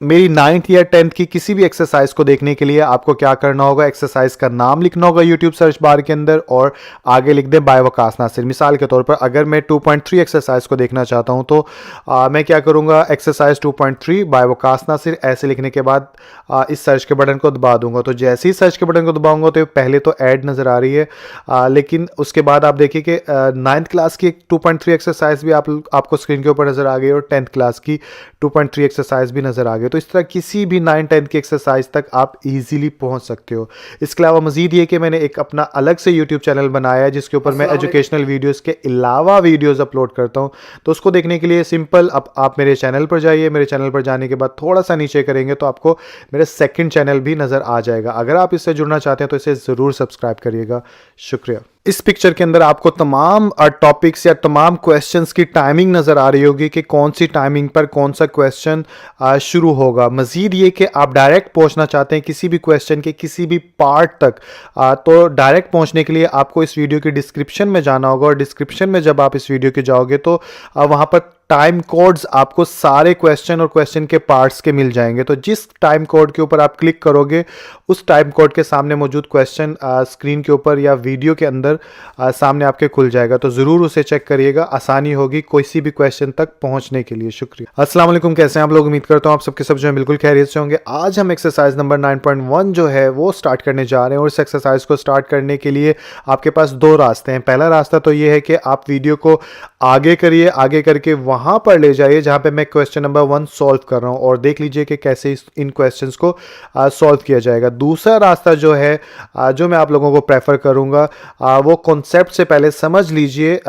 मेरी 9th या 10th की किसी भी एक्सरसाइज को देखने के लिए आपको क्या करना होगा, एक्सरसाइज का नाम लिखना होगा यूट्यूब सर्च बार के अंदर और आगे लिख दें बाय वकास नासिर। मिसाल के तौर पर अगर मैं 2.3 एक्सरसाइज को देखना चाहता हूं तो मैं क्या करूंगा, एक्सरसाइज 2.3 बाय वकास नासिर ऐसे लिखने के बाद इस सर्च के बटन को दबा दूंगा। तो जैसे ही सर्च के बटन को दबाऊंगा तो पहले तो ऐड नज़र आ रही है, लेकिन उसके बाद आप देखिए कि 9th क्लास की 2.3 एक्सरसाइज भी आपको स्क्रीन के ऊपर नज़र आ गई और 10th क्लास की 2.3 एक्सरसाइज भी नज़र आ गई। तो इस तरह किसी भी 9-10 की एक्सरसाइज तक आप इजीली पहुंच सकते हो। इसके अलावा मजीद ये कि मैंने एक अपना अलग से यूट्यूब चैनल बनाया है जिसके ऊपर मैं एजुकेशनल वीडियोस के अलावा वीडियोस अपलोड करता हूं। तो उसको देखने के लिए सिंपल आप मेरे चैनल पर जाइए। मेरे चैनल पर जाने के बाद थोड़ा सा नीचे करेंगे तो आपको मेरा सेकंड चैनल भी नज़र आ जाएगा। अगर आप इससे जुड़ना चाहते हैं तो इसे ज़रूर सब्सक्राइब करिएगा। शुक्रिया। इस पिक्चर के अंदर आपको तमाम टॉपिक्स या तमाम क्वेश्चंस की टाइमिंग नज़र आ रही होगी कि कौन सी टाइमिंग पर कौन सा क्वेश्चन शुरू होगा। मज़ीद ये कि आप डायरेक्ट पहुंचना चाहते हैं किसी भी क्वेश्चन के किसी भी पार्ट तक, तो डायरेक्ट पहुंचने के लिए आपको इस वीडियो की डिस्क्रिप्शन में जाना होगा और डिस्क्रिप्शन में जब आप इस वीडियो के जाओगे तो वहाँ पर टाइम कोड्स आपको सारे क्वेश्चन और क्वेश्चन के पार्ट्स के मिल जाएंगे। तो जिस टाइम कोड के ऊपर आप क्लिक करोगे उस टाइम कोड के सामने मौजूद क्वेश्चन स्क्रीन के ऊपर या वीडियो के अंदर सामने आपके खुल जाएगा। तो ज़रूर उसे चेक करिएगा, आसानी होगी किसी भी क्वेश्चन तक पहुंचने के लिए। शुक्रिया। अस्सलाम वालेकुम, कैसे हैं आप लोग? उम्मीद करता हूं आप सबके सब जो है बिल्कुल खैरियत से होंगे। आज हम एक्सरसाइज नंबर 9.1 जो है वो स्टार्ट करने जा रहे हैं और इस एक्सरसाइज को स्टार्ट करने के लिए आपके पास दो रास्ते हैं। पहला रास्ता तो ये है कि आप वीडियो को आगे करिए, आगे करके वहां पर ले जाइए जहां पे मैं क्वेश्चन नंबर 1 सॉल्व कर रहा हूं और देख लीजिए कि कैसे इन क्वेश्चंस को सॉल्व किया जाएगा। दूसरा रास्ता जो है जो मैं आप लोगों को प्रेफर करूंगा वो कॉन्सेप्ट से पहले समझ लीजिए,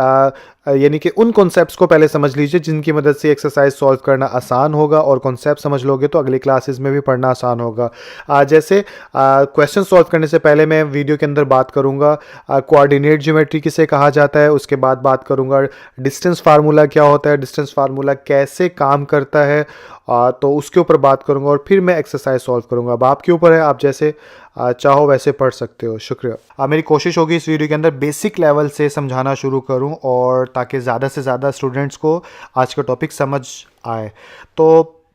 यानी कि उन कॉन्सेप्ट्स को पहले समझ लीजिए जिनकी मदद से एक्सरसाइज सॉल्व करना आसान होगा और कॉन्सेप्ट समझ लोगे तो अगली क्लासेस में भी पढ़ना आसान होगा। जैसे क्वेश्चन सॉल्व करने से पहले मैं वीडियो के अंदर बात करूंगा कोऑर्डिनेट ज्योमेट्री किसे कहा जाता है, उसके बाद बात करूंगा डिस्टेंस फार्मूला क्या होता है, डिस्टेंस फार्मूला कैसे काम करता है, तो उसके ऊपर बात करूंगा और फिर मैं एक्सरसाइज सॉल्व करूंगा। अब आपके ऊपर है, आप जैसे चाहो वैसे पढ़ सकते हो। शुक्रिया। मेरी कोशिश होगी इस वीडियो के अंदर बेसिक लेवल से समझाना शुरू करूं और ताकि ज़्यादा से ज़्यादा स्टूडेंट्स को आज का टॉपिक समझ आए। तो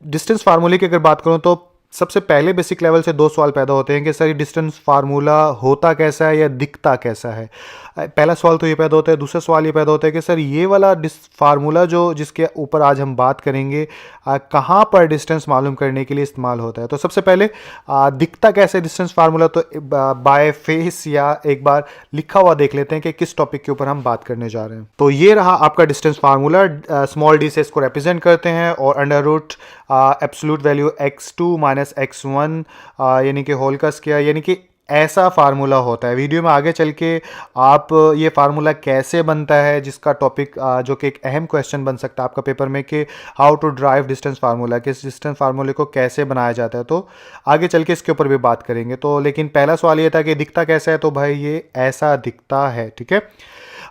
डिस्टेंस फार्मूले की अगर बात करूं तो सबसे पहले बेसिक लेवल से दो सवाल पैदा होते हैं कि सर डिस्टेंस फार्मूला होता कैसा है या दिखता कैसा है। पहला सवाल तो ये पैदा होता है। दूसरा सवाल ये पैदा होता है कि सर ये वाला फार्मूला जो जिसके ऊपर आज हम बात करेंगे कहाँ पर डिस्टेंस मालूम करने के लिए इस्तेमाल होता है। तो सबसे पहले दिखता कैसे डिस्टेंस फार्मूला, तो बाय फेस या एक बार लिखा हुआ देख लेते हैं कि किस टॉपिक के ऊपर हम बात करने जा रहे हैं। तो ये रहा आपका डिस्टेंस फार्मूला। स्मॉल डी से इसको रिप्रेजेंट करते हैं और under root absolute value x2 minus x1 यानी कि होल का स्क्वायर, यानी कि ऐसा फार्मूला होता है। वीडियो में आगे चल के आप ये फार्मूला कैसे बनता है जिसका टॉपिक जो कि एक अहम क्वेश्चन बन सकता है आपका पेपर में कि how to derive distance formula, कि इस डिस्टेंस फार्मूले को कैसे बनाया जाता है, तो आगे चल के इसके ऊपर भी बात करेंगे। तो लेकिन पहला सवाल ये था कि दिखता कैसा है, तो भाई ये ऐसा दिखता है। ठीक है।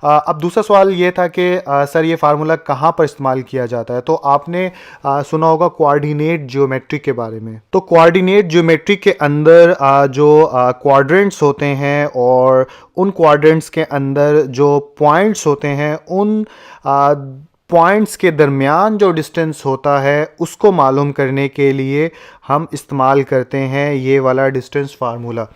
अब दूसरा सवाल ये था कि सर ये फार्मूला कहाँ पर इस्तेमाल किया जाता है। तो आपने सुना होगा कोऑर्डिनेट ज्योमेट्री के बारे में। तो कोऑर्डिनेट ज्योमेट्री के अंदर जो क्वाड्रेंट्स होते हैं और उन क्वाड्रेंट्स के अंदर जो पॉइंट्स होते हैं उन पॉइंट्स के दरमियान जो डिस्टेंस होता है उसको मालूम करने के लिए हम इस्तेमाल करते हैं ये वाला डिस्टेंस फार्मूला।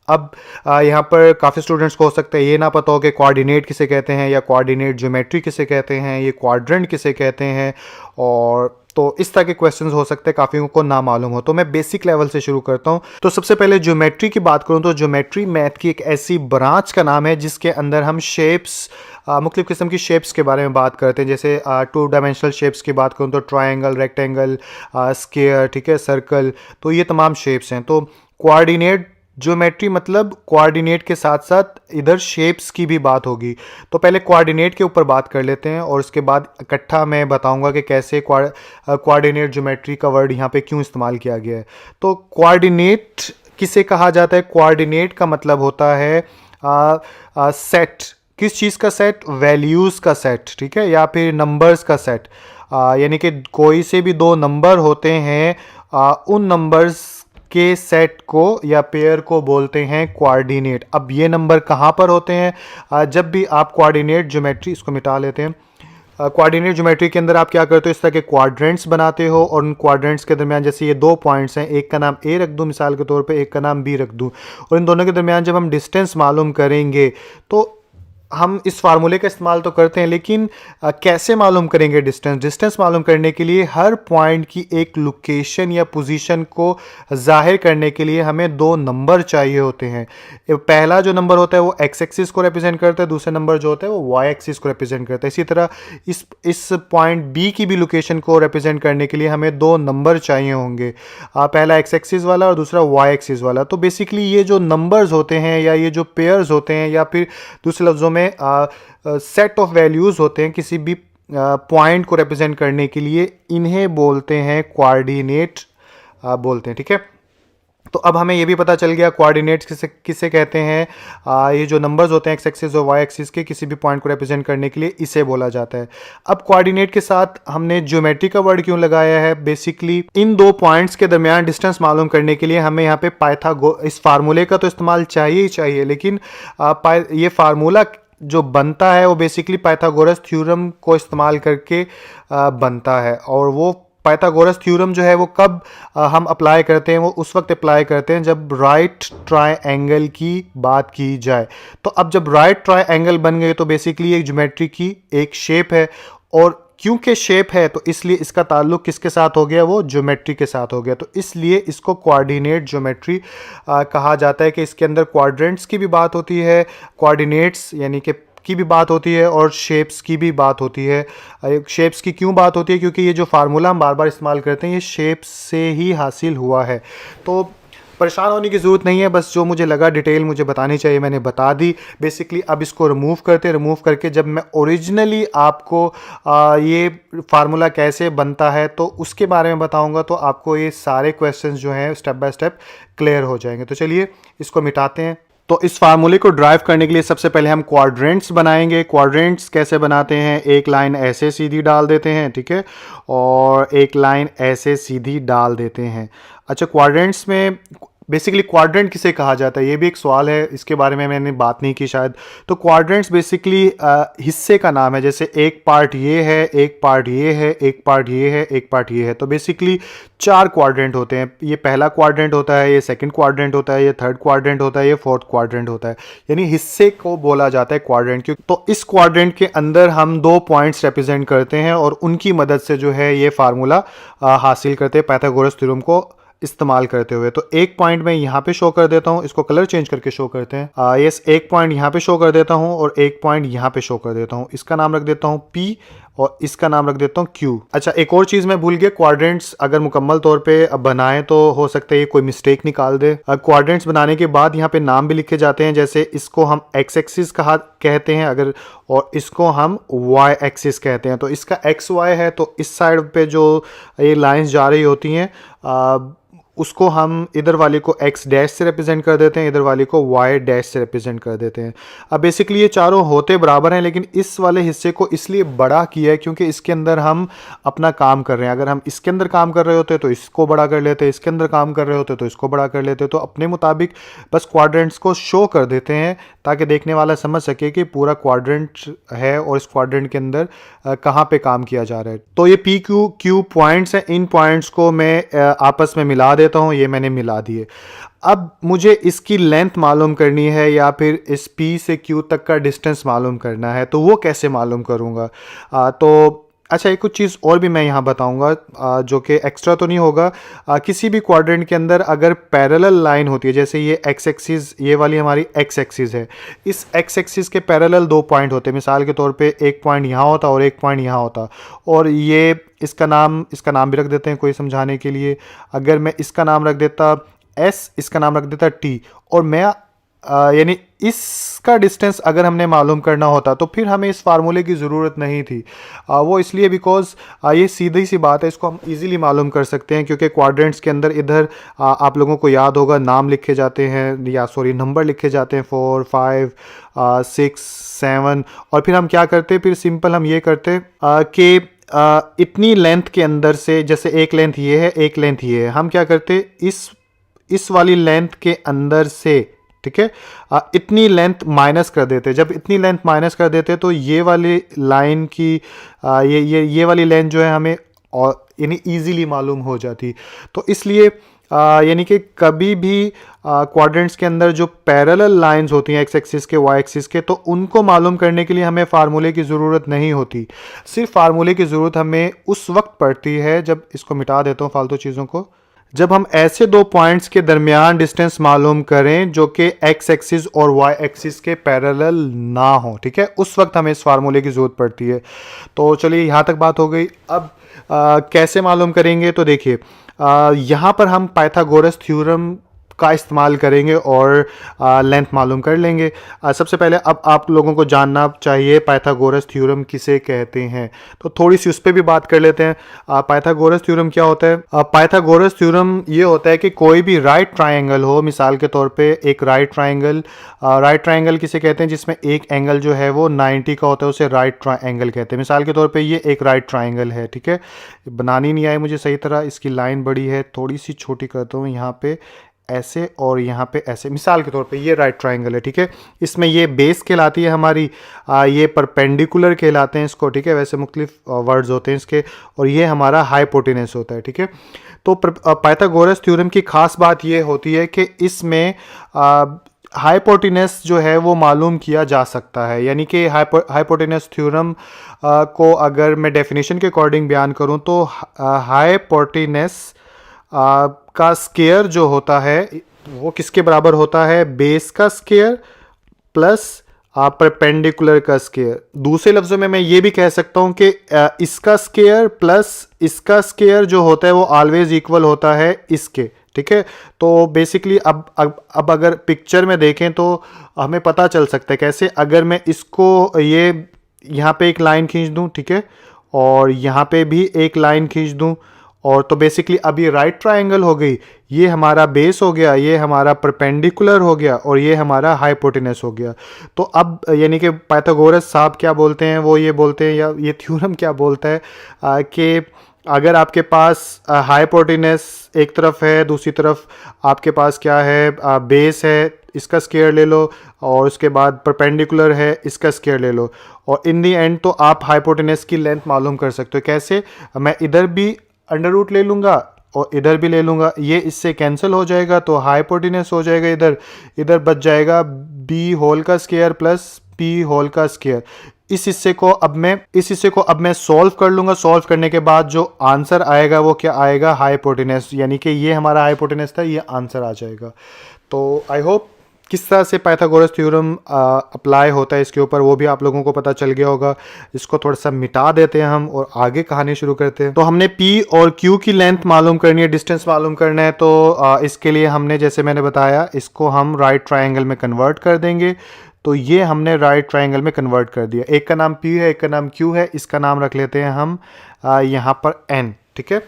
अब यहाँ पर काफ़ी स्टूडेंट्स को हो सकता है ये ना पता हो कि कोऑर्डिनेट किसे कहते हैं या कोऑर्डिनेट ज्योमेट्री किसे कहते हैं, ये क्वाड्रेंट किसे कहते हैं, और तो इस तरह के क्वेश्चंस हो सकते हैं काफ़ियों को ना मालूम हो। तो मैं बेसिक लेवल से शुरू करता हूँ। तो सबसे पहले ज्योमेट्री की बात करूँ तो ज्योमेट्री मैथ की एक ऐसी ब्रांच का नाम है जिसके अंदर हम शेप्स मुख्तलिफ़ किस्म की शेप्स के बारे में बात करते हैं। जैसे 2 डायमेंशनल शेप्स की बात करूँ तो ट्रायंगल, रेक्टेंगल, स्क्वायर, ठीक है, सर्कल, तो ये तमाम शेप्स हैं। तो कोऑर्डिनेट ज्योमेट्री मतलब कोऑर्डिनेट के साथ साथ इधर शेप्स की भी बात होगी। तो पहले कोऑर्डिनेट के ऊपर बात कर लेते हैं और उसके बाद इकट्ठा मैं बताऊंगा कि कैसे कोऑर्डिनेट ज्योमेट्री का वर्ड यहाँ पे क्यों इस्तेमाल किया गया है। तो कोऑर्डिनेट किसे कहा जाता है? कोऑर्डिनेट का मतलब होता है सेट। किस चीज़ का सेट? वैल्यूज़ का सेट, ठीक है, या फिर नंबर्स का सेट। यानी कि कोई से भी दो नंबर होते हैं, उन नंबर्स के सेट को या पेयर को बोलते हैं कोऑर्डिनेट। अब ये नंबर कहाँ पर होते हैं? जब भी आप कोऑर्डिनेट ज्योमेट्री, इसको मिटा लेते हैं, कोऑर्डिनेट ज्योमेट्री के अंदर आप क्या करते हो, इस तरह के क्वाड्रेंट्स बनाते हो और उन क्वाड्रेंट्स के दरमियान जैसे ये दो पॉइंट्स हैं, एक का नाम ए रख दूं मिसाल के तौर पे, एक का नाम बी रख दूं, और इन दोनों के दरमियान जब हम डिस्टेंस मालूम करेंगे तो हम इस फार्मूले का इस्तेमाल तो करते हैं, लेकिन कैसे मालूम करेंगे डिस्टेंस? डिस्टेंस मालूम करने के लिए हर पॉइंट की एक लोकेशन या पोजीशन को जाहिर करने के लिए हमें दो नंबर चाहिए होते हैं। पहला जो नंबर होता है वो एक्स एक्सिस को रिप्रेजेंट करता है, दूसरा नंबर जो होता है वो वाई एक्सिस को रिप्रेजेंट करता है। इसी तरह इस पॉइंट बी की भी लोकेशन को रिप्रेजेंट करने के लिए हमें दो नंबर चाहिए होंगे, पहला एक्स एक्सिस वाला और दूसरा वाई एक्सिस वाला। तो बेसिकली ये जो नंबर्स होते हैं या ये जो पेयर्स होते हैं या फिर दूसरे लफ्ज़ों में सेट ऑफ वैल्यूज़ होते हैं किसी भी पॉइंट को रिप्रेजेंट करने के लिए, इन्हें बोलते हैं कोऑर्डिनेट बोलते हैं। ठीक है, तो अब हमें ये भी पता चल गया कोऑर्डिनेट्स किसे किसे कहते हैं। ये जो नंबर्स होते हैं एक्स एक्सिस और वाई एक्सिस के किसी भी पॉइंट को रिप्रेजेंट करने के लिए इसे बोला जाता है। अब कोऑर्डिनेट के साथ हमने ज्योमेट्री का वर्ड क्यों लगाया है? बेसिकली इन दो पॉइंट्स के दरमियान डिस्टेंस मालूम करने के लिए हमें यहाँ पे इस फार्मूले का तो इस्तेमाल चाहिए ही चाहिए, लेकिन ये फार्मूला जो बनता है वो बेसिकली पाइथागोरस थ्योरम को इस्तेमाल करके बनता है। और वो पाइथागोरस थ्योरम जो है वो कब हम अप्लाई करते हैं? वो उस वक्त अप्लाई करते हैं जब राइट ट्रायंगल की बात की जाए। तो अब जब राइट ट्रायंगल बन गए तो बेसिकली एक ज्योमेट्री की एक शेप है, और क्योंकि शेप है तो इसलिए इसका ताल्लुक किसके साथ हो गया? वो ज्योमेट्री के साथ हो गया। तो इसलिए इसको कोऑर्डिनेट ज्योमेट्री कहा जाता है कि इसके अंदर क्वाड्रेंट्स की भी बात होती है, कोऑर्डिनेट्स यानी कि की भी बात होती है, और शेप्स की भी बात होती है। शेप्स की क्यों बात होती है? क्योंकि ये जो फार्मूला हम बार बार इस्तेमाल करते हैं ये शेप्स से ही हासिल हुआ है। तो परेशान होने की ज़रूरत नहीं है, बस जो मुझे लगा डिटेल मुझे बतानी चाहिए मैंने बता दी। बेसिकली अब इसको रिमूव करके जब मैं ओरिजिनली आपको ये फार्मूला कैसे बनता है तो उसके बारे में बताऊंगा, तो आपको ये सारे क्वेश्चंस जो हैं स्टेप बाय स्टेप क्लियर हो जाएंगे। तो चलिए इसको मिटाते हैं। तो इस फार्मूले को ड्राइव करने के लिए सबसे पहले हम क्वाड्रेंट्स बनाएंगे। क्वाड्रेंट्स कैसे बनाते हैं? एक लाइन ऐसे सीधी डाल देते हैं, ठीक है, और एक लाइन ऐसे सीधी डाल देते हैं। अच्छा, क्वाड्रेंट्स में बेसिकली क्वाड्रेंट किसे कहा जाता है ये भी एक सवाल है, इसके बारे में मैंने बात नहीं की शायद। तो क्वाड्रेंट्स बेसिकली हिस्से का नाम है, जैसे एक पार्ट ये है, एक पार्ट ये है, एक पार्ट ये है, एक पार्ट ये है। तो बेसिकली चार क्वाड्रेंट होते हैं। ये पहला क्वाड्रेंट होता है, ये सेकंड क्वाड्रेंट होता है, ये थर्ड क्वाड्रेंट होता है, ये फोर्थ क्वाड्रेंट होता है। यानी हिस्से को बोला जाता है क्वाड्रेंट क्यों। तो इस क्वाड्रेंट के अंदर हम दो पॉइंट्स रिप्रेजेंट करते हैं और उनकी मदद से जो है ये फार्मूला हासिल करते हैं पाइथागोरस थ्योरम को इस्तेमाल करते हुए। तो एक पॉइंट मैं यहाँ पे शो कर देता हूँ, इसको कलर चेंज करके शो करते हैं। यस, एक पॉइंट यहाँ पे शो कर देता हूँ और एक पॉइंट यहाँ पे शो कर देता हूँ। इसका नाम रख देता हूँ P और इसका नाम रख देता हूँ Q। अच्छा, एक और चीज़ मैं भूल गया, क्वाड्रेंट्स अगर मुकम्मल तौर पे बनाएं तो हो सकता है ये कोई मिस्टेक निकाल दे। क्वाड्रेंट्स बनाने के बाद यहाँ पे नाम भी लिखे जाते हैं, जैसे इसको हम एक्स एक्सिस कहते हैं अगर, और इसको हम वाई एक्सिस कहते हैं। तो इसका एक्स वाई है, तो इस साइड पे जो ये लाइंस जा रही होती हैं उसको हम इधर वाले को x डैश से रिप्रेजेंट कर देते हैं, इधर वाले को y डैश से रिप्रेजेंट कर देते हैं। अब बेसिकली ये चारों होते बराबर हैं, लेकिन इस वाले हिस्से को इसलिए बड़ा किया है क्योंकि इसके अंदर हम अपना काम कर रहे हैं। अगर हम इसके अंदर काम कर रहे होते तो इसको बड़ा कर लेते, इसके अंदर काम कर रहे होते तो इसको बड़ा कर लेते। तो अपने मुताबिक बस क्वाड्रेंट्स को शो कर देते हैं ताकि देखने वाला समझ सके कि पूरा क्वाड्रेंट है और इस क्वाड्रेंट के अंदर कहाँ पे काम किया जा रहा है। तो ये पी क्यू पॉइंट्स हैं, इन पॉइंट्स को मैं आपस में मिला देता हूँ। ये मैंने मिला दिए। अब मुझे इसकी लेंथ मालूम करनी है या फिर इस P से Q तक का डिस्टेंस मालूम करना है, तो वो कैसे मालूम करूँगा? तो अच्छा, एक कुछ चीज़ और भी मैं यहाँ बताऊँगा जो कि एक्स्ट्रा तो नहीं होगा। किसी भी क्वाड्रेंट के अंदर अगर पैरेलल लाइन होती है, जैसे ये एक्स एक्सिस, ये वाली हमारी एक्स एक्सिस है, इस एक्स एक्सिस के पैरेलल दो पॉइंट होते हैं। मिसाल के तौर पे एक पॉइंट यहाँ होता और एक पॉइंट यहाँ होता, और ये इसका नाम भी रख देते हैं कोई समझाने के लिए। अगर मैं इसका नाम रख देता S, इसका नाम रख देता T, और मैं यानी इसका डिस्टेंस अगर हमने मालूम करना होता तो फिर हमें इस फार्मूले की ज़रूरत नहीं थी। वो इसलिए बिकॉज ये सीधी सी बात है, इसको हम इजीली मालूम कर सकते हैं क्योंकि क्वाड्रेंट्स के अंदर इधर आप लोगों को याद होगा नाम लिखे जाते हैं, या सॉरी नंबर लिखे जाते हैं 4, 5, 6, 7, और फिर हम क्या करते, फिर सिंपल हम ये करते कि इतनी लेंथ के अंदर से, जैसे एक लेंथ ये है, एक लेंथ ये है, हम क्या करते इस वाली लेंथ के अंदर से, ठीक है। इतनी लेंथ माइनस कर देते, जब इतनी लेंथ माइनस कर देते तो ये वाली लाइन की ये वाली लेंथ जो है हमें और यानी ईजीली मालूम हो जाती। तो इसलिए यानी कि कभी भी क्वाड्रेंट्स के अंदर जो पैरेलल लाइंस होती हैं एक्स एक्सिस के वाई एक्सिस के, तो उनको मालूम करने के लिए हमें फार्मूले की ज़रूरत नहीं होती। सिर्फ फार्मूले की ज़रूरत हमें उस वक्त पड़ती है, जब इसको मिटा देता हूँ फालतू चीज़ों को, जब हम ऐसे दो पॉइंट्स के दरमियान डिस्टेंस मालूम करें जो कि एक्स एक्सिस और वाई एक्सिस के पैरेलल ना हो, ठीक है, उस वक्त हमें इस फार्मूले की ज़रूरत पड़ती है। तो चलिए यहाँ तक बात हो गई। अब कैसे मालूम करेंगे, तो देखिए यहाँ पर हम पाइथागोरस थ्योरम का इस्तेमाल करेंगे और लेंथ मालूम कर लेंगे। सबसे पहले अब आप लोगों को जानना चाहिए पाइथागोरस थ्योरम किसे कहते हैं, तो थोड़ी सी उस पर भी बात कर लेते हैं। पाइथागोरस थ्योरम क्या होता है? पाइथागोरस थ्योरम ये होता है कि कोई भी राइट ट्रायंगल हो, मिसाल के तौर पे एक राइट ट्रायंगल किसे कहते हैं जिसमें एक एंगल जो है वो 90 का होता है, उसे राइट ट्रायंगल कहते हैं। मिसाल के तौर पे ये एक राइट ट्रायंगल है, ठीक है, बनानी नहीं आई मुझे सही तरह, इसकी लाइन बड़ी है, थोड़ी सी छोटी करता हूँ, यहाँ पे ऐसे और यहाँ पे ऐसे। मिसाल के तौर पे ये राइट ट्रायंगल है, ठीक है, इसमें ये बेस कहलाती है हमारी, ये परपेंडिकुलर कहलाते हैं इसको, ठीक है, वैसे मुख्तलिफ वर्ड्स होते हैं इसके, और ये हमारा हाइपोटेनस होता है, ठीक है। तो पाइथागोरस थ्योरम की खास बात ये होती है कि इसमें हाइपोटेनस जो है वो मालूम किया जा सकता है। यानी कि हाइपोटेनस थ्योरम को अगर मैं डेफिनेशन के अकॉर्डिंग बयान करूँ तो हाइपोटेनस का स्केयर जो होता है वो किसके बराबर होता है? बेस का स्केयर प्लस परपेंडिकुलर का स्केयर। दूसरे लफ्ज़ों में मैं ये भी कह सकता हूँ कि इसका स्केयर प्लस इसका स्केयर जो होता है वो ऑलवेज इक्वल होता है इसके, ठीक है। तो बेसिकली अब अगर पिक्चर में देखें तो हमें पता चल सकता है कैसे, अगर मैं इसको ये यहाँ पे एक लाइन खींच दूँ, ठीक है, और यहाँ पे भी एक लाइन खींच दूँ, और तो बेसिकली अब ये राइट ट्रायंगल हो गई, ये हमारा बेस हो गया, ये हमारा परपेंडिकुलर हो गया, और ये हमारा हाइपोटेनस हो गया। तो अब यानी कि पाइथागोरस साहब क्या बोलते हैं, वो ये बोलते हैं, या ये थ्योरम क्या बोलता है कि अगर आपके पास हाइपोटेनस एक तरफ है, दूसरी तरफ आपके पास क्या है, बेस है, इसका स्केयर ले लो, और उसके बाद परपेंडिकुलर है, इसका स्केयर ले लो, और इन दी एंड तो आप हाइपोटेनस की लेंथ मालूम कर सकते हो। कैसे? मैं इधर भी अंडर रूट ले लूँगा और इधर भी ले लूँगा, ये इससे कैंसिल हो जाएगा, तो हाइपोटेनस हो जाएगा, इधर बच जाएगा बी होल का स्केयर प्लस पी होल का स्केयर। इस हिस्से को अब मैं सॉल्व कर लूँगा। सॉल्व करने के बाद जो आंसर आएगा वो क्या आएगा? हाइपोटेनस, यानी कि ये हमारा हाइपोटेनस था, ये आंसर आ जाएगा। तो आई होप किस तरह से पाइथागोरस थ्योरम अप्लाई होता है इसके ऊपर वो भी आप लोगों को पता चल गया होगा। इसको थोड़ा सा मिटा देते हैं हम और आगे कहानी शुरू करते हैं। तो हमने P और Q की लेंथ मालूम करनी है, डिस्टेंस मालूम करना है, तो इसके लिए हमने, जैसे मैंने बताया, इसको हम राइट ट्रायंगल में कन्वर्ट कर देंगे। तो ये हमने राइट ट्रायंगल में कन्वर्ट कर दिया। एक का नाम P है, एक का नाम Q है, इसका नाम रख लेते हैं हम यहाँ पर N, ठीक है।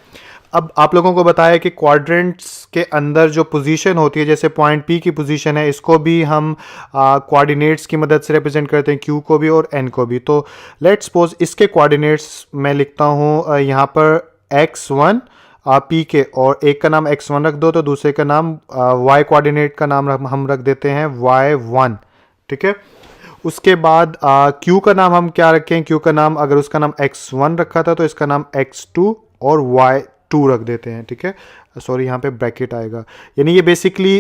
अब आप लोगों को बताया कि क्वाड्रेंट्स के अंदर जो पोजीशन होती है, जैसे पॉइंट P की पोजीशन है, इसको भी हम कोऑर्डिनेट्स की मदद से रिप्रेजेंट करते हैं, Q को भी और N को भी। तो लेट्स सपोज इसके कोऑर्डिनेट्स मैं लिखता हूँ यहाँ पर x1 P के, और एक का नाम x1 रख दो, तो दूसरे का नाम y कोऑर्डिनेट का नाम हम रख देते हैं y1, ठीक है। उसके बाद Q का नाम हम क्या रखें? Q का नाम, अगर उसका नाम x1 रखा था तो इसका नाम x2 और y2 रख देते हैं, ठीक है। सॉरी, यहाँ पे ब्रैकेट आएगा। यानी ये बेसिकली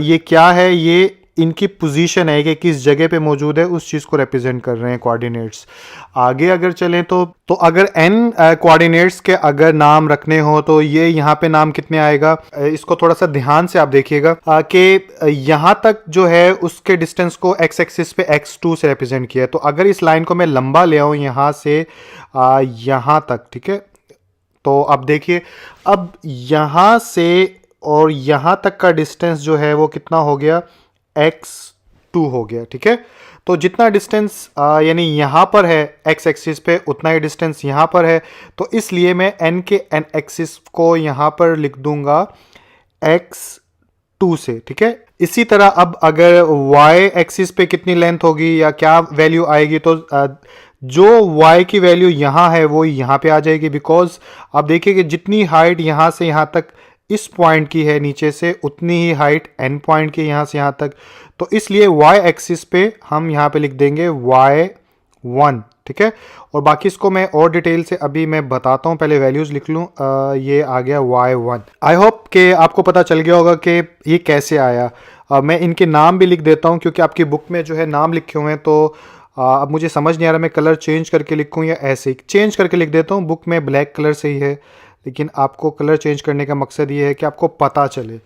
ये क्या है? ये इनकी पोजीशन है कि किस जगह पे मौजूद है, उस चीज़ को रिप्रेजेंट कर रहे हैं कोऑर्डिनेट्स। आगे अगर चलें तो अगर n कोऑर्डिनेट्स के अगर नाम रखने हो तो ये यहाँ पे नाम कितने आएगा? इसको थोड़ा सा ध्यान से आप देखिएगा कि यहाँ तक जो है उसके डिस्टेंस को x एक्सिस पे x2 से रिप्रेजेंट किया है। तो अगर इस लाइन को मैं लंबा ले आऊँ यहाँ से यहाँ तक, ठीक है, तो अब देखिए, अब यहाँ से और यहाँ तक का डिस्टेंस जो है वो कितना हो गया? x2 हो गया, ठीक है। तो जितना डिस्टेंस यानी यहाँ पर है x एक्सिस पे, उतना ही डिस्टेंस यहाँ पर है, तो इसलिए मैं n के n एक्सिस को यहाँ पर लिख दूंगा x2 से, ठीक है। इसी तरह अब अगर y एक्सिस पे कितनी लेंथ होगी या क्या वैल्यू आएगी, तो जो y की वैल्यू यहाँ है वो यहाँ पे आ जाएगी, बिकॉज आप देखिए कि जितनी हाइट यहाँ से यहाँ तक इस पॉइंट की है नीचे से उतनी ही हाइट एंड पॉइंट की यहाँ से यहाँ तक। तो इसलिए y एक्सिस पे हम यहाँ पे लिख देंगे y1, ठीक है। और बाकी इसको मैं और डिटेल से अभी मैं बताता हूँ, पहले वैल्यूज़ लिख लूँ। ये आ गया y1। आई होप कि आपको पता चल गया होगा कि ये कैसे आया। मैं इनके नाम भी लिख देता हूँ क्योंकि आपकी बुक में जो है नाम लिखे हुए हैं, तो अब मुझे समझ नहीं आ रहा मैं कलर चेंज करके लिखूँ या ऐसे ही चेंज करके लिख देता हूँ। बुक में ब्लैक कलर से ही है, लेकिन आपको कलर चेंज करने का मकसद ये है कि आपको पता चले।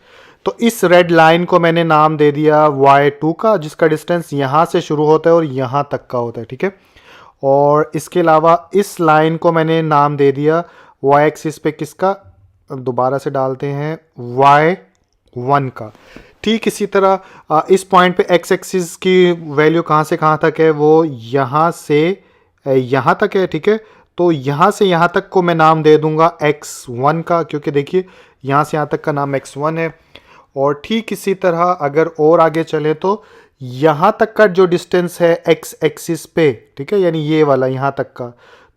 तो इस रेड लाइन को मैंने नाम दे दिया y2 का, जिसका डिस्टेंस यहाँ से शुरू होता है और यहाँ तक का होता है, ठीक है। और इसके अलावा इस लाइन को मैंने नाम दे दिया y एक्सिस पे किसका, दोबारा से डालते हैं y1 का। ठीक इसी तरह इस पॉइंट पे x एक्सिस की वैल्यू कहाँ से कहाँ तक है, वो यहाँ से यहाँ तक है, ठीक है। तो यहाँ से यहाँ तक को मैं नाम दे दूंगा x1 का, क्योंकि देखिए यहाँ से यहाँ तक का नाम x1 है। और ठीक इसी तरह अगर और आगे चले तो यहाँ तक का जो डिस्टेंस है x एक्सिस पे, ठीक है, यानी ये वाला यहाँ तक का,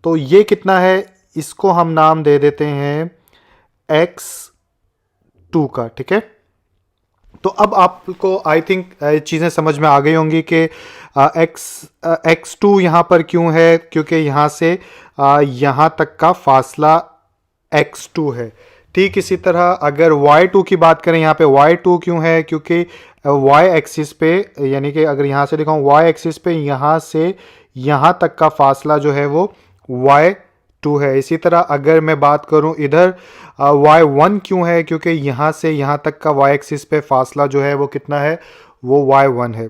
तो ये कितना है, इसको हम नाम दे देते हैं x2 का, ठीक है। तो अब आपको आई थिंक चीज़ें समझ में आ गई होंगी कि x2 यहाँ पर क्यों है, क्योंकि यहाँ से यहाँ तक का फासला x2 है। ठीक इसी तरह अगर y2 की बात करें, यहाँ पे y2 क्यों है, क्योंकि y एक्सिस पे, यानी कि अगर यहाँ से दिखाऊं y एक्सिस पे यहाँ से यहाँ तक का फासला जो है वो y2 है। इसी तरह अगर मैं बात करूं इधर y1 क्यों है, क्योंकि यहाँ से यहाँ तक का y एक्सिस पे फासला जो है वो कितना है, वो y1 है।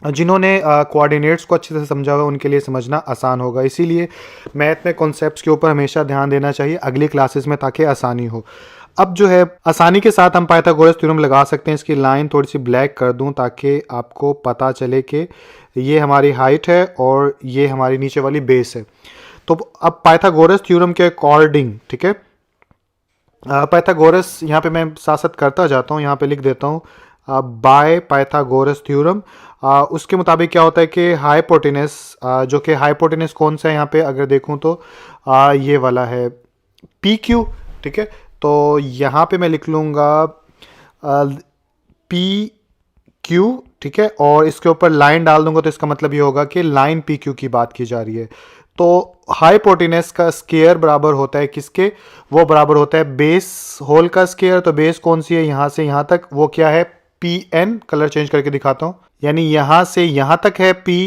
जिन्होंने कोऑर्डिनेट्स को अच्छे से समझा हुआ उनके लिए समझना आसान होगा, इसीलिए मैथ में कॉन्सेप्ट्स के ऊपर हमेशा ध्यान देना चाहिए अगली क्लासेस में, ताकि आसानी हो। अब जो है आसानी के साथ हम पाइथागोरस थ्योरम लगा सकते हैं। इसकी लाइन थोड़ी सी ब्लैक कर दूं ताकि आपको पता चले कि ये हमारी हाइट है और ये हमारी नीचे वाली बेस है। तो अब पाइथागोरस थ्योरम के अकॉर्डिंग, ठीक है, पाइथागोरस यहाँ पे मैं साथ साथ करता जाता हूँ, यहाँ पे लिख देता हूँ बाय पाइथागोरस थ्योरम। उसके मुताबिक क्या होता है कि हाइपोटेनस, जो कि हाइपोटेनस कौन सा है यहाँ पे अगर देखूँ तो ये वाला है पी क्यू, ठीक है। तो यहाँ पे मैं लिख लूँगा पी क्यू, ठीक है, और इसके ऊपर लाइन डाल दूंगा, तो इसका मतलब ये होगा कि लाइन पी क्यू की बात की जा रही है। तो हाइपोटेनस का स्क्वायर बराबर होता है किसके, वो बराबर होता है बेस होल का स्क्वायर। तो बेस कौन सी है, यहाँ से यहाँ तक, वो क्या है, पी एन। कलर चेंज करके दिखाता हूँ, यानी यहाँ से यहाँ तक है पी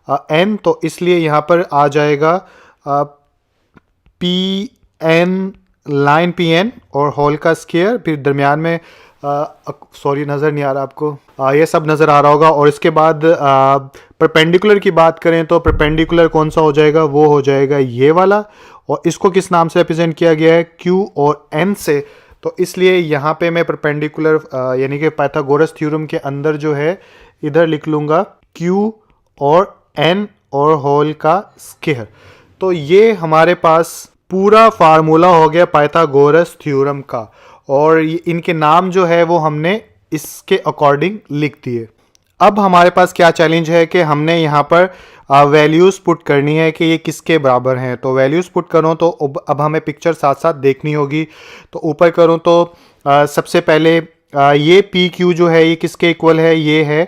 एन, तो इसलिए यहाँ पर आ जाएगा P N, line P N और होल का स्क्वायर, फिर दरमियान में सॉरी नज़र नहीं आ रहा आपको, ये सब नज़र आ रहा होगा। और इसके बाद परपेंडिकुलर की बात करें तो परपेंडिकुलर कौन सा हो जाएगा, वो हो जाएगा ये वाला। और इसको किस नाम से रिप्रेजेंट किया गया है, Q और N से। तो इसलिए यहाँ पे मैं परपेंडिकुलर यानी कि पाइथागोरस थ्योरम के अंदर जो है इधर लिख लूँगा Q और N और होल का स्क्वायर। तो ये हमारे पास पूरा फार्मूला हो गया पाइथागोरस थ्योरम का, और इनके नाम जो है वो हमने इसके अकॉर्डिंग लिख दिए। अब हमारे पास क्या चैलेंज है कि हमने यहाँ पर वैल्यूज़ पुट करनी है कि ये किसके बराबर हैं। तो वैल्यूज़ पुट करो तो अब हमें पिक्चर साथ साथ देखनी होगी। तो ऊपर करूँ तो सबसे पहले ये पी क्यू जो है ये किसके इक्वल है, ये है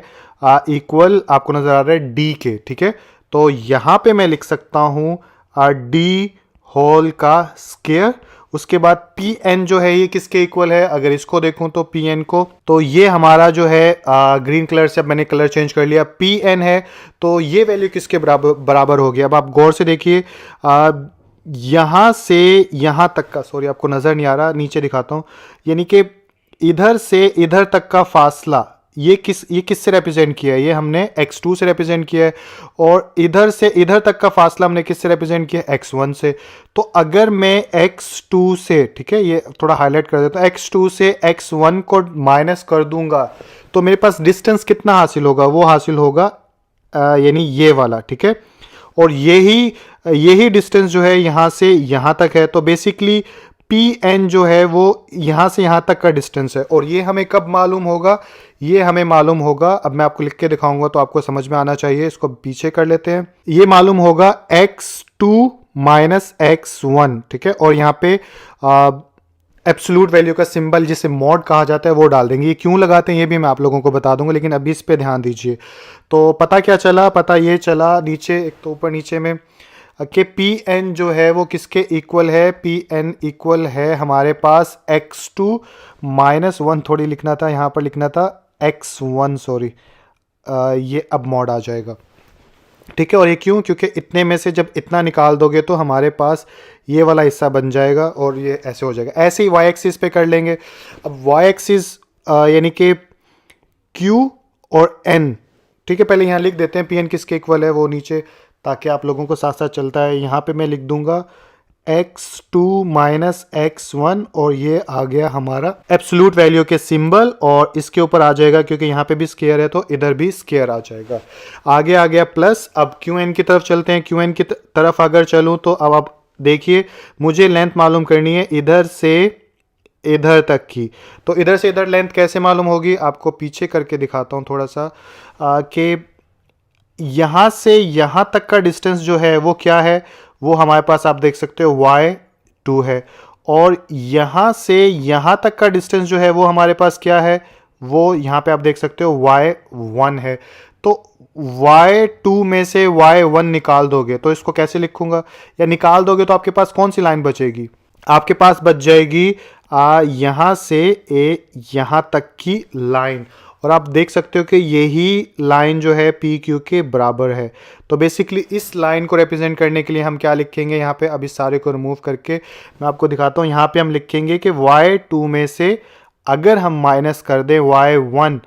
इक्वल, आपको नज़र आ रहा है डी के, ठीक है। तो यहाँ पे मैं लिख सकता हूँ डी होल का स्क्वायर। उसके बाद पी एन जो है ये किसके इक्वल है, अगर इसको देखूं तो पी एन को, तो ये हमारा जो है ग्रीन कलर से, अब मैंने कलर चेंज कर लिया, पी एन है। तो ये वैल्यू किसके बराबर हो गया। अब आप गौर से देखिए यहाँ से यहाँ तक का, सॉरी आपको नज़र नहीं आ रहा, नीचे दिखाता हूँ, यानी कि इधर से इधर तक का फासला ये किससे रिप्रेजेंट किया है, ये हमने x2 से रिप्रेजेंट किया है। और इधर से इधर तक का फासला हमने किससे रिप्रेजेंट किया है, x1 से। तो अगर मैं x2 से, ठीक है, ये थोड़ा हाईलाइट कर देता हूँ, x2 से x1 को माइनस कर दूंगा तो मेरे पास डिस्टेंस कितना हासिल होगा, वो हासिल होगा यानी ये वाला, ठीक है। और यही डिस्टेंस जो है यहाँ से यहाँ तक है। तो बेसिकली पी एन जो है वो यहाँ से यहाँ तक का डिस्टेंस है। और ये हमें कब मालूम होगा, ये हमें मालूम होगा, अब मैं आपको लिख के दिखाऊंगा तो आपको समझ में आना चाहिए। इसको पीछे कर लेते हैं, ये मालूम होगा x2 माइनस x1, ठीक है। और यहाँ पे एब्सोल्यूट वैल्यू का सिंबल जिसे मॉड कहा जाता है वो डाल देंगे। ये क्यों लगाते हैं ये भी मैं आप लोगों को बता दूंगा, लेकिन अभी इस पे ध्यान दीजिए। तो पता क्या चला, पता ये चला नीचे एक तो ऊपर नीचे में कि पी एन जो है वो किसके इक्वल है, पी एन इक्वल है हमारे पास x2 माइनस वन, थोड़ी लिखना था यहाँ पर, लिखना था x1 सॉरी, ये अब मॉड आ जाएगा, ठीक है। और ये क्यों, क्योंकि इतने में से जब इतना निकाल दोगे तो हमारे पास ये वाला हिस्सा बन जाएगा और ये ऐसे हो जाएगा। ऐसे ही वाई एक्सिस पे कर लेंगे। अब वाई एक्सिस यानी कि Q और N, ठीक है। पहले यहाँ लिख देते हैं पी एन किसके इक्वल है वो नीचे, ताकि आप लोगों को साथ साथ चलता है। यहाँ पे मैं लिख दूंगा x2 माइनस x1 और ये आ गया हमारा एब्सोल्यूट वैल्यू के सिंबल, और इसके ऊपर आ जाएगा क्योंकि यहाँ पे भी स्क्वायर है तो इधर भी स्क्वायर आ जाएगा। आगे आ गया प्लस। अब क्यू एन की तरफ चलते हैं। क्यू एन की तरफ अगर चलूँ तो अब आप देखिए, मुझे लेंथ मालूम करनी है इधर से इधर तक की। तो इधर से इधर लेंथ कैसे मालूम होगी, आपको पीछे करके दिखाता हूँ थोड़ा सा, कि यहाँ से यहाँ तक का डिस्टेंस जो है वो क्या है, वो हमारे पास आप देख सकते हो y2 है। और यहाँ से यहाँ तक का डिस्टेंस जो है वो हमारे पास क्या है, वो यहाँ पे आप देख सकते हो y1 है। तो y2 में से y1 निकाल दोगे तो इसको कैसे लिखूंगा, या निकाल दोगे तो आपके पास कौन सी लाइन बचेगी, आपके पास बच जाएगी यहाँ से यहाँ तक की लाइन। और आप देख सकते हो कि यही लाइन जो है पी क्यू के बराबर है। तो बेसिकली इस लाइन को रिप्रेजेंट करने के लिए हम क्या लिखेंगे यहाँ पे, अब इस सारे को रिमूव करके मैं आपको दिखाता हूँ। यहाँ पे हम लिखेंगे कि y2 में से अगर हम माइनस कर दें y1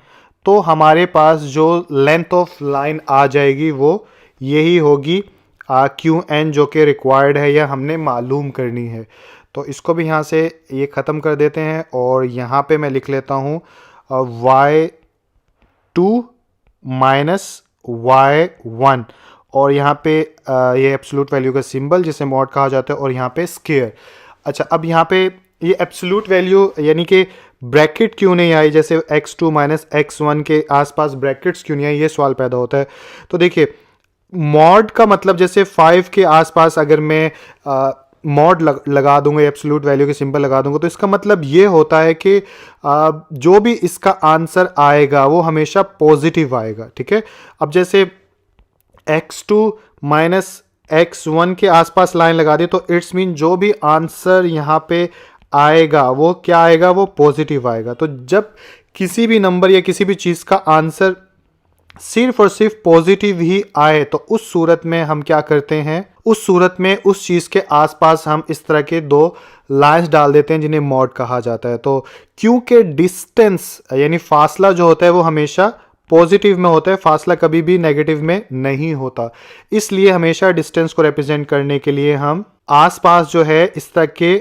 तो हमारे पास जो लेंथ ऑफ लाइन आ जाएगी वो यही होगी क्यू एन, जो कि रिक्वायर्ड है या हमने मालूम करनी है। तो इसको भी यहाँ से ये ख़त्म कर देते हैं और यहाँ पे मैं लिख लेता हूँ y2 माइनस y1, और यहाँ पे ये एब्सोल्यूट वैल्यू का सिंबल जिसे मॉड कहा जाता है, और यहाँ पे स्क्वायर। अच्छा, अब यहाँ पे ये एब्सोल्यूट वैल्यू यानी कि ब्रैकेट क्यों नहीं आई, जैसे x2 माइनस x1 के आसपास ब्रैकेट्स क्यों नहीं आई, ये सवाल पैदा होता है। तो देखिए, मॉड का मतलब जैसे 5 के आसपास अगर मैं मॉड लगा दूंगा, एब्सोल्यूट वैल्यू के सिंबल लगा दूंगा, तो इसका मतलब ये होता है कि जो भी इसका आंसर आएगा वो हमेशा पॉजिटिव आएगा, ठीक है। अब जैसे x2 माइनस x1 के आसपास लाइन लगा दी तो इट्स मीन जो भी आंसर यहाँ पे आएगा वो क्या आएगा, वो पॉजिटिव आएगा। तो जब किसी भी नंबर या किसी भी चीज़ का आंसर सिर्फ और सिर्फ पॉजिटिव ही आए तो उस सूरत में हम क्या करते हैं, उस सूरत में उस चीज़ के आसपास हम इस तरह के दो लाइंस डाल देते हैं जिन्हें मॉड कहा जाता है। तो क्योंकि डिस्टेंस यानी फासला जो होता है वो हमेशा पॉजिटिव में होता है, फासला कभी भी नेगेटिव में नहीं होता, इसलिए हमेशा डिस्टेंस को रिप्रेजेंट करने के लिए हम आसपास जो है इस तरह के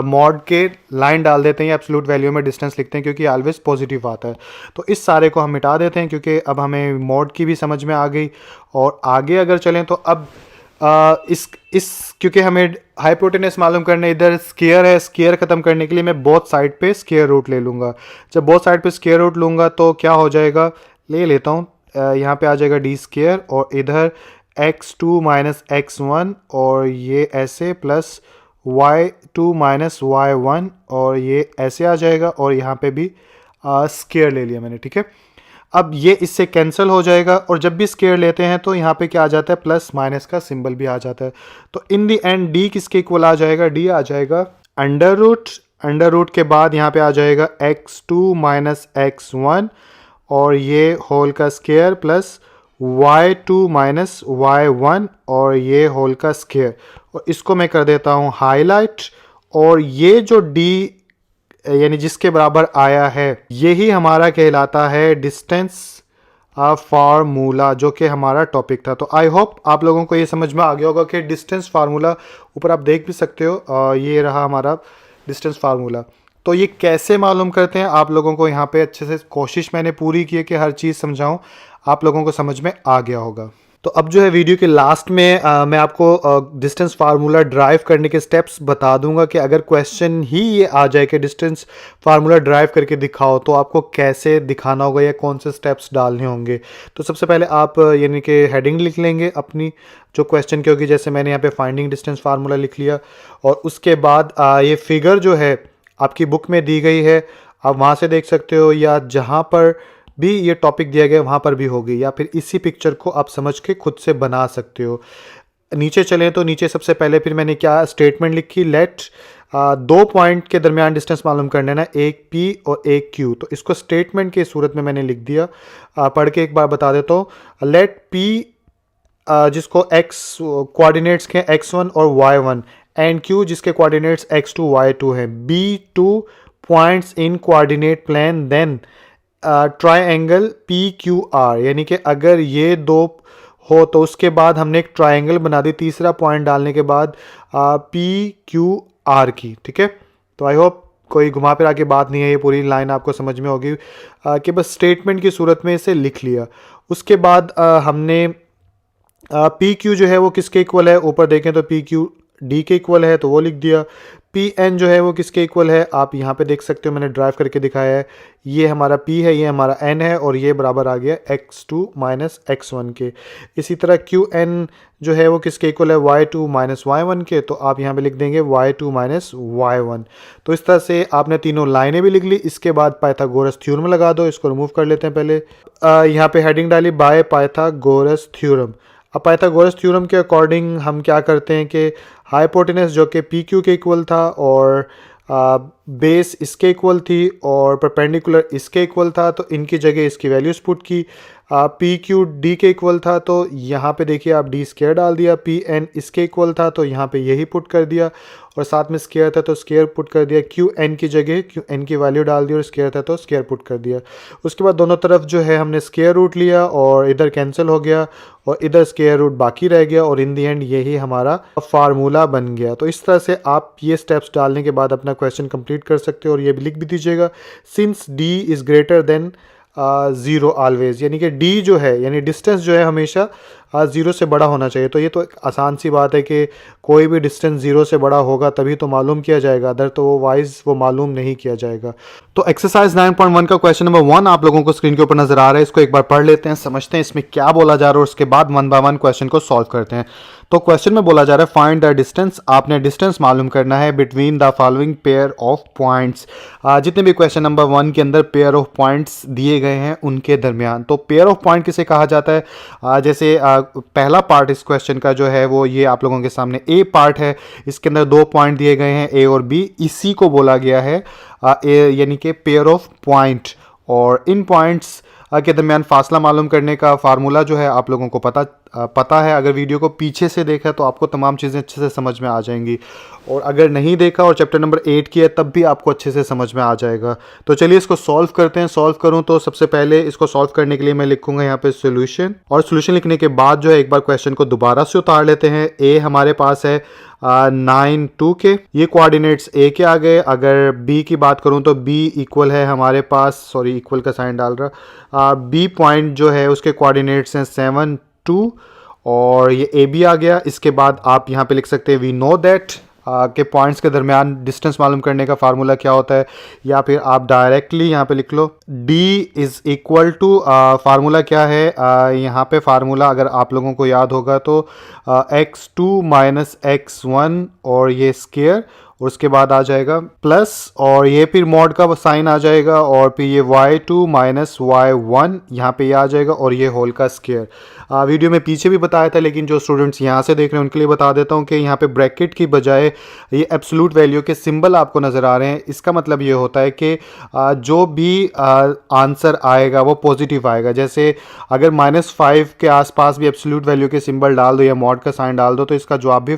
मॉड के लाइन डाल देते हैं या एब्सोल्यूट वैल्यू में डिस्टेंस लिखते हैं, क्योंकि ऑलवेज पॉजिटिव आता है। तो इस सारे को हम मिटा देते हैं क्योंकि अब हमें मॉड की भी समझ में आ गई। और आगे अगर चलें तो अब इस क्योंकि हमें हाइपोटेनस मालूम करने, इधर स्क्वायर है, स्क्वायर खत्म करने के लिए मैं बोथ साइड पे स्क्वायर रूट ले लूँगा। जब बोथ साइड पे स्क्वायर रूट लूँगा तो क्या हो जाएगा, ले लेता हूँ, यहाँ पे आ जाएगा डी स्क्वायर और इधर x2 माइनस x1 और ये ऐसे प्लस y2 माइनस y1 और ये ऐसे आ जाएगा, और यहाँ पे भी स्क्वायर ले लिया मैंने, ठीक है। अब ये इससे कैंसिल हो जाएगा, और जब भी स्क्वायर लेते हैं तो यहाँ पे क्या आ जाता है, प्लस माइनस का सिंबल भी आ जाता है। तो इन दी एंड डी किसके इक्वल आ जाएगा, डी आ जाएगा अंडर रूट के बाद यहाँ पे आ जाएगा x2 माइनस x1 और ये होल का square plus y2 minus y1 और ये होल का स्क्वायर, और इसको मैं कर देता हूँ हाईलाइट। और ये जो d यानी जिसके बराबर आया है यही हमारा कहलाता है डिस्टेंस फार्मूला, जो कि हमारा टॉपिक था। तो आई होप आप लोगों को ये समझ में आ गया होगा कि डिस्टेंस फार्मूला, ऊपर आप देख भी सकते हो, ये रहा हमारा डिस्टेंस फार्मूला। तो ये कैसे मालूम करते हैं, आप लोगों को यहाँ पे अच्छे से कोशिश मैंने पूरी की है कि हर चीज़ समझाऊं, आप लोगों को समझ में आ गया होगा। तो अब जो है वीडियो के लास्ट में मैं आपको डिस्टेंस फार्मूला ड्राइव करने के स्टेप्स बता दूंगा कि अगर क्वेश्चन ही ये आ जाए कि डिस्टेंस फार्मूला ड्राइव करके दिखाओ तो आपको कैसे दिखाना होगा या कौन से स्टेप्स डालने होंगे। तो सबसे पहले आप यानी कि हेडिंग लिख लेंगे अपनी जो क्वेश्चन की होगी, जैसे मैंने यहाँ पे फाइंडिंग डिस्टेंस फार्मूला लिख लिया, और उसके बाद ये फिगर जो है आपकी बुक में दी गई है, आप वहाँ से देख सकते हो, या जहाँ पर भी ये टॉपिक दिया गया है वहाँ पर भी होगी, या फिर इसी पिक्चर को आप समझ के खुद से बना सकते हो। नीचे चलें तो नीचे सबसे पहले फिर मैंने क्या स्टेटमेंट लिखी, लेट दो पॉइंट के दरमियान डिस्टेंस मालूम करना है ना, एक P और एक Q, तो इसको स्टेटमेंट की सूरत में मैंने लिख दिया। पढ़ के एक बार बता देता हूँ। लेट P जिसको x कोऑर्डिनेट्स के x1 और y1 एंड Q जिसके कोऑर्डिनेट्स x2 y2 हैं, be two points in coordinate plane, then triangle PQR, यानी कि अगर ये दो हो तो उसके बाद हमने एक ट्राइंगल बना दी तीसरा पॉइंट डालने के बाद PQR की। ठीक है, तो आई होप कोई घुमा फिरा के बात नहीं है, ये पूरी लाइन आपको समझ में होगी कि बस स्टेटमेंट की सूरत में इसे लिख लिया। उसके बाद हमने PQ जो है वो किसके इक्वल है, ऊपर देखें तो PQ D के इक्वल है तो वो लिख दिया। PN जो है वो किसके इक्वल है, आप यहाँ पे देख सकते हो, मैंने ड्राइव करके दिखाया है। ये हमारा P है, ये हमारा N है, और ये बराबर आ गया x2 माइनस x1 के। इसी तरह QN जो है वो किसके इक्वल है, y2 माइनस y1 के, तो आप यहाँ पे लिख देंगे y2 माइनस y1। तो इस तरह से आपने तीनों लाइनें भी लिख ली। इसके बाद पाइथागोरस थ्योरम लगा दो, इसको रिमूव कर लेते हैं पहले। यहाँ पे हेडिंग डाली बाय पाइथागोरस थ्योरम। अब पाइथागोरस थ्योरम के अकॉर्डिंग हम क्या करते हैं कि हाइपोटेनस जो कि PQ के इक्वल था और बेस इसके इक्वल थी और परपेंडिकुलर इसके इक्वल था, तो इनकी जगह इसकी वैल्यूज पुट की। PQ D के इक्वल था तो यहाँ पे देखिए आप D स्क्वायर डाल दिया। PN इसके इक्वल था तो यहाँ पे यही पुट कर दिया, और साथ में स्क्वायर था तो स्क्वायर पुट कर दिया। QN की जगह QN की वैल्यू डाल दी, और स्क्वायर था तो स्क्वायर पुट कर दिया। उसके बाद दोनों तरफ जो है हमने स्क्वायर रूट लिया और इधर कैंसिल हो गया और इधर स्क्वायर रूट बाकी रह गया, और इन दी एंड यही हमारा फार्मूला बन गया। तो इस तरह से आप ये स्टेप्स डालने के बाद अपना क्वेश्चन कंप्लीट कर सकते हो। और ये भी लिख भी दीजिएगा, since D is greater than 0 always, यानी कि D जो है यानी डिस्टेंस जो है हमेशा 0 से बड़ा होना चाहिए। तो ये तो एक आसान सी बात है कि कोई भी डिस्टेंस 0 से बड़ा होगा तभी तो मालूम किया जाएगा, अदर तो वो मालूम नहीं किया जाएगा। तो एक्सरसाइज 9.1 का क्वेश्चन नंबर 1 आप लोगों को स्क्रीन के ऊपर नजर आ रहा है। इसको एक बार पढ़ लेते हैं, समझते हैं इसमें क्या बोला जा रहा है, और उसके बाद 1 बाय 1 क्वेश्चन को सॉल्व करते हैं। तो क्वेश्चन में बोला जा रहा है फाइंड द डिस्टेंस, आपने डिस्टेंस मालूम करना है between the following pair of points. जितने भी क्वेश्चन नंबर 1 के अंदर पेयर ऑफ पॉइंट्स दिए गए हैं उनके दरमियान। तो पेयर ऑफ पॉइंट किसे कहा जाता है, जैसे पहला पार्ट इस क्वेश्चन का जो है वो ये आप लोगों के सामने ए पार्ट है, इसके अंदर 2 पॉइंट दिए गए हैं A और B, इसी को बोला गया है यानी कि पेयर ऑफ पॉइंट। और इन पॉइंट्स के दरमियान फासला मालूम करने का फार्मूला जो है आप लोगों को पता है। अगर वीडियो को पीछे से देखा तो आपको तमाम चीज़ें अच्छे से समझ में आ जाएंगी, और अगर नहीं देखा और चैप्टर नंबर 8 की है तब भी आपको अच्छे से समझ में आ जाएगा। तो चलिए इसको सॉल्व करते हैं। सॉल्व करूं तो सबसे पहले इसको सॉल्व करने के लिए मैं लिखूंगा यहाँ पे सोल्यूशन, और सोल्यूशन लिखने के बाद जो है एक बार क्वेश्चन को दोबारा से उतार लेते हैं। A हमारे पास है 9 2 के, ये कोऑर्डिनेट्स A के आ गए। अगर B की बात करूं तो B इक्वल है हमारे पास, सॉरी इक्वल का साइन डाल रहा, B पॉइंट जो है उसके कोऑर्डिनेट्स हैं 7 2, और ये AB आ गया। इसके बाद आप यहाँ पे लिख सकते हैं वी नो दैट के पॉइंट्स के दरमियान डिस्टेंस मालूम करने का फार्मूला क्या होता है, या फिर आप डायरेक्टली यहाँ पे लिख लो D is equal to, formula क्या है, यहाँ पे फार्मूला अगर आप लोगों को याद होगा तो x2 माइनस x1 और ये स्क्वायर, और उसके बाद आ जाएगा प्लस, और ये फिर मॉड का साइन आ जाएगा, और फिर ये y2 माइनस y1 यहाँ पे ये आ जाएगा, और ये होल का स्क्वायर। वीडियो में पीछे भी बताया था, लेकिन जो स्टूडेंट्स यहाँ से देख रहे हैं उनके लिए बता देता हूँ कि यहाँ पे ब्रैकेट की बजाय ये एब्सोल्यूट वैल्यू के सिंबल आपको नज़र आ रहे हैं। इसका मतलब ये होता है कि जो भी आंसर आएगा वो पॉजिटिव आएगा। जैसे अगर -5 के आसपास भी एब्सोल्यूट वैल्यू के सिंबल डाल दो या मॉड का साइन डाल दो तो इसका जवाब भी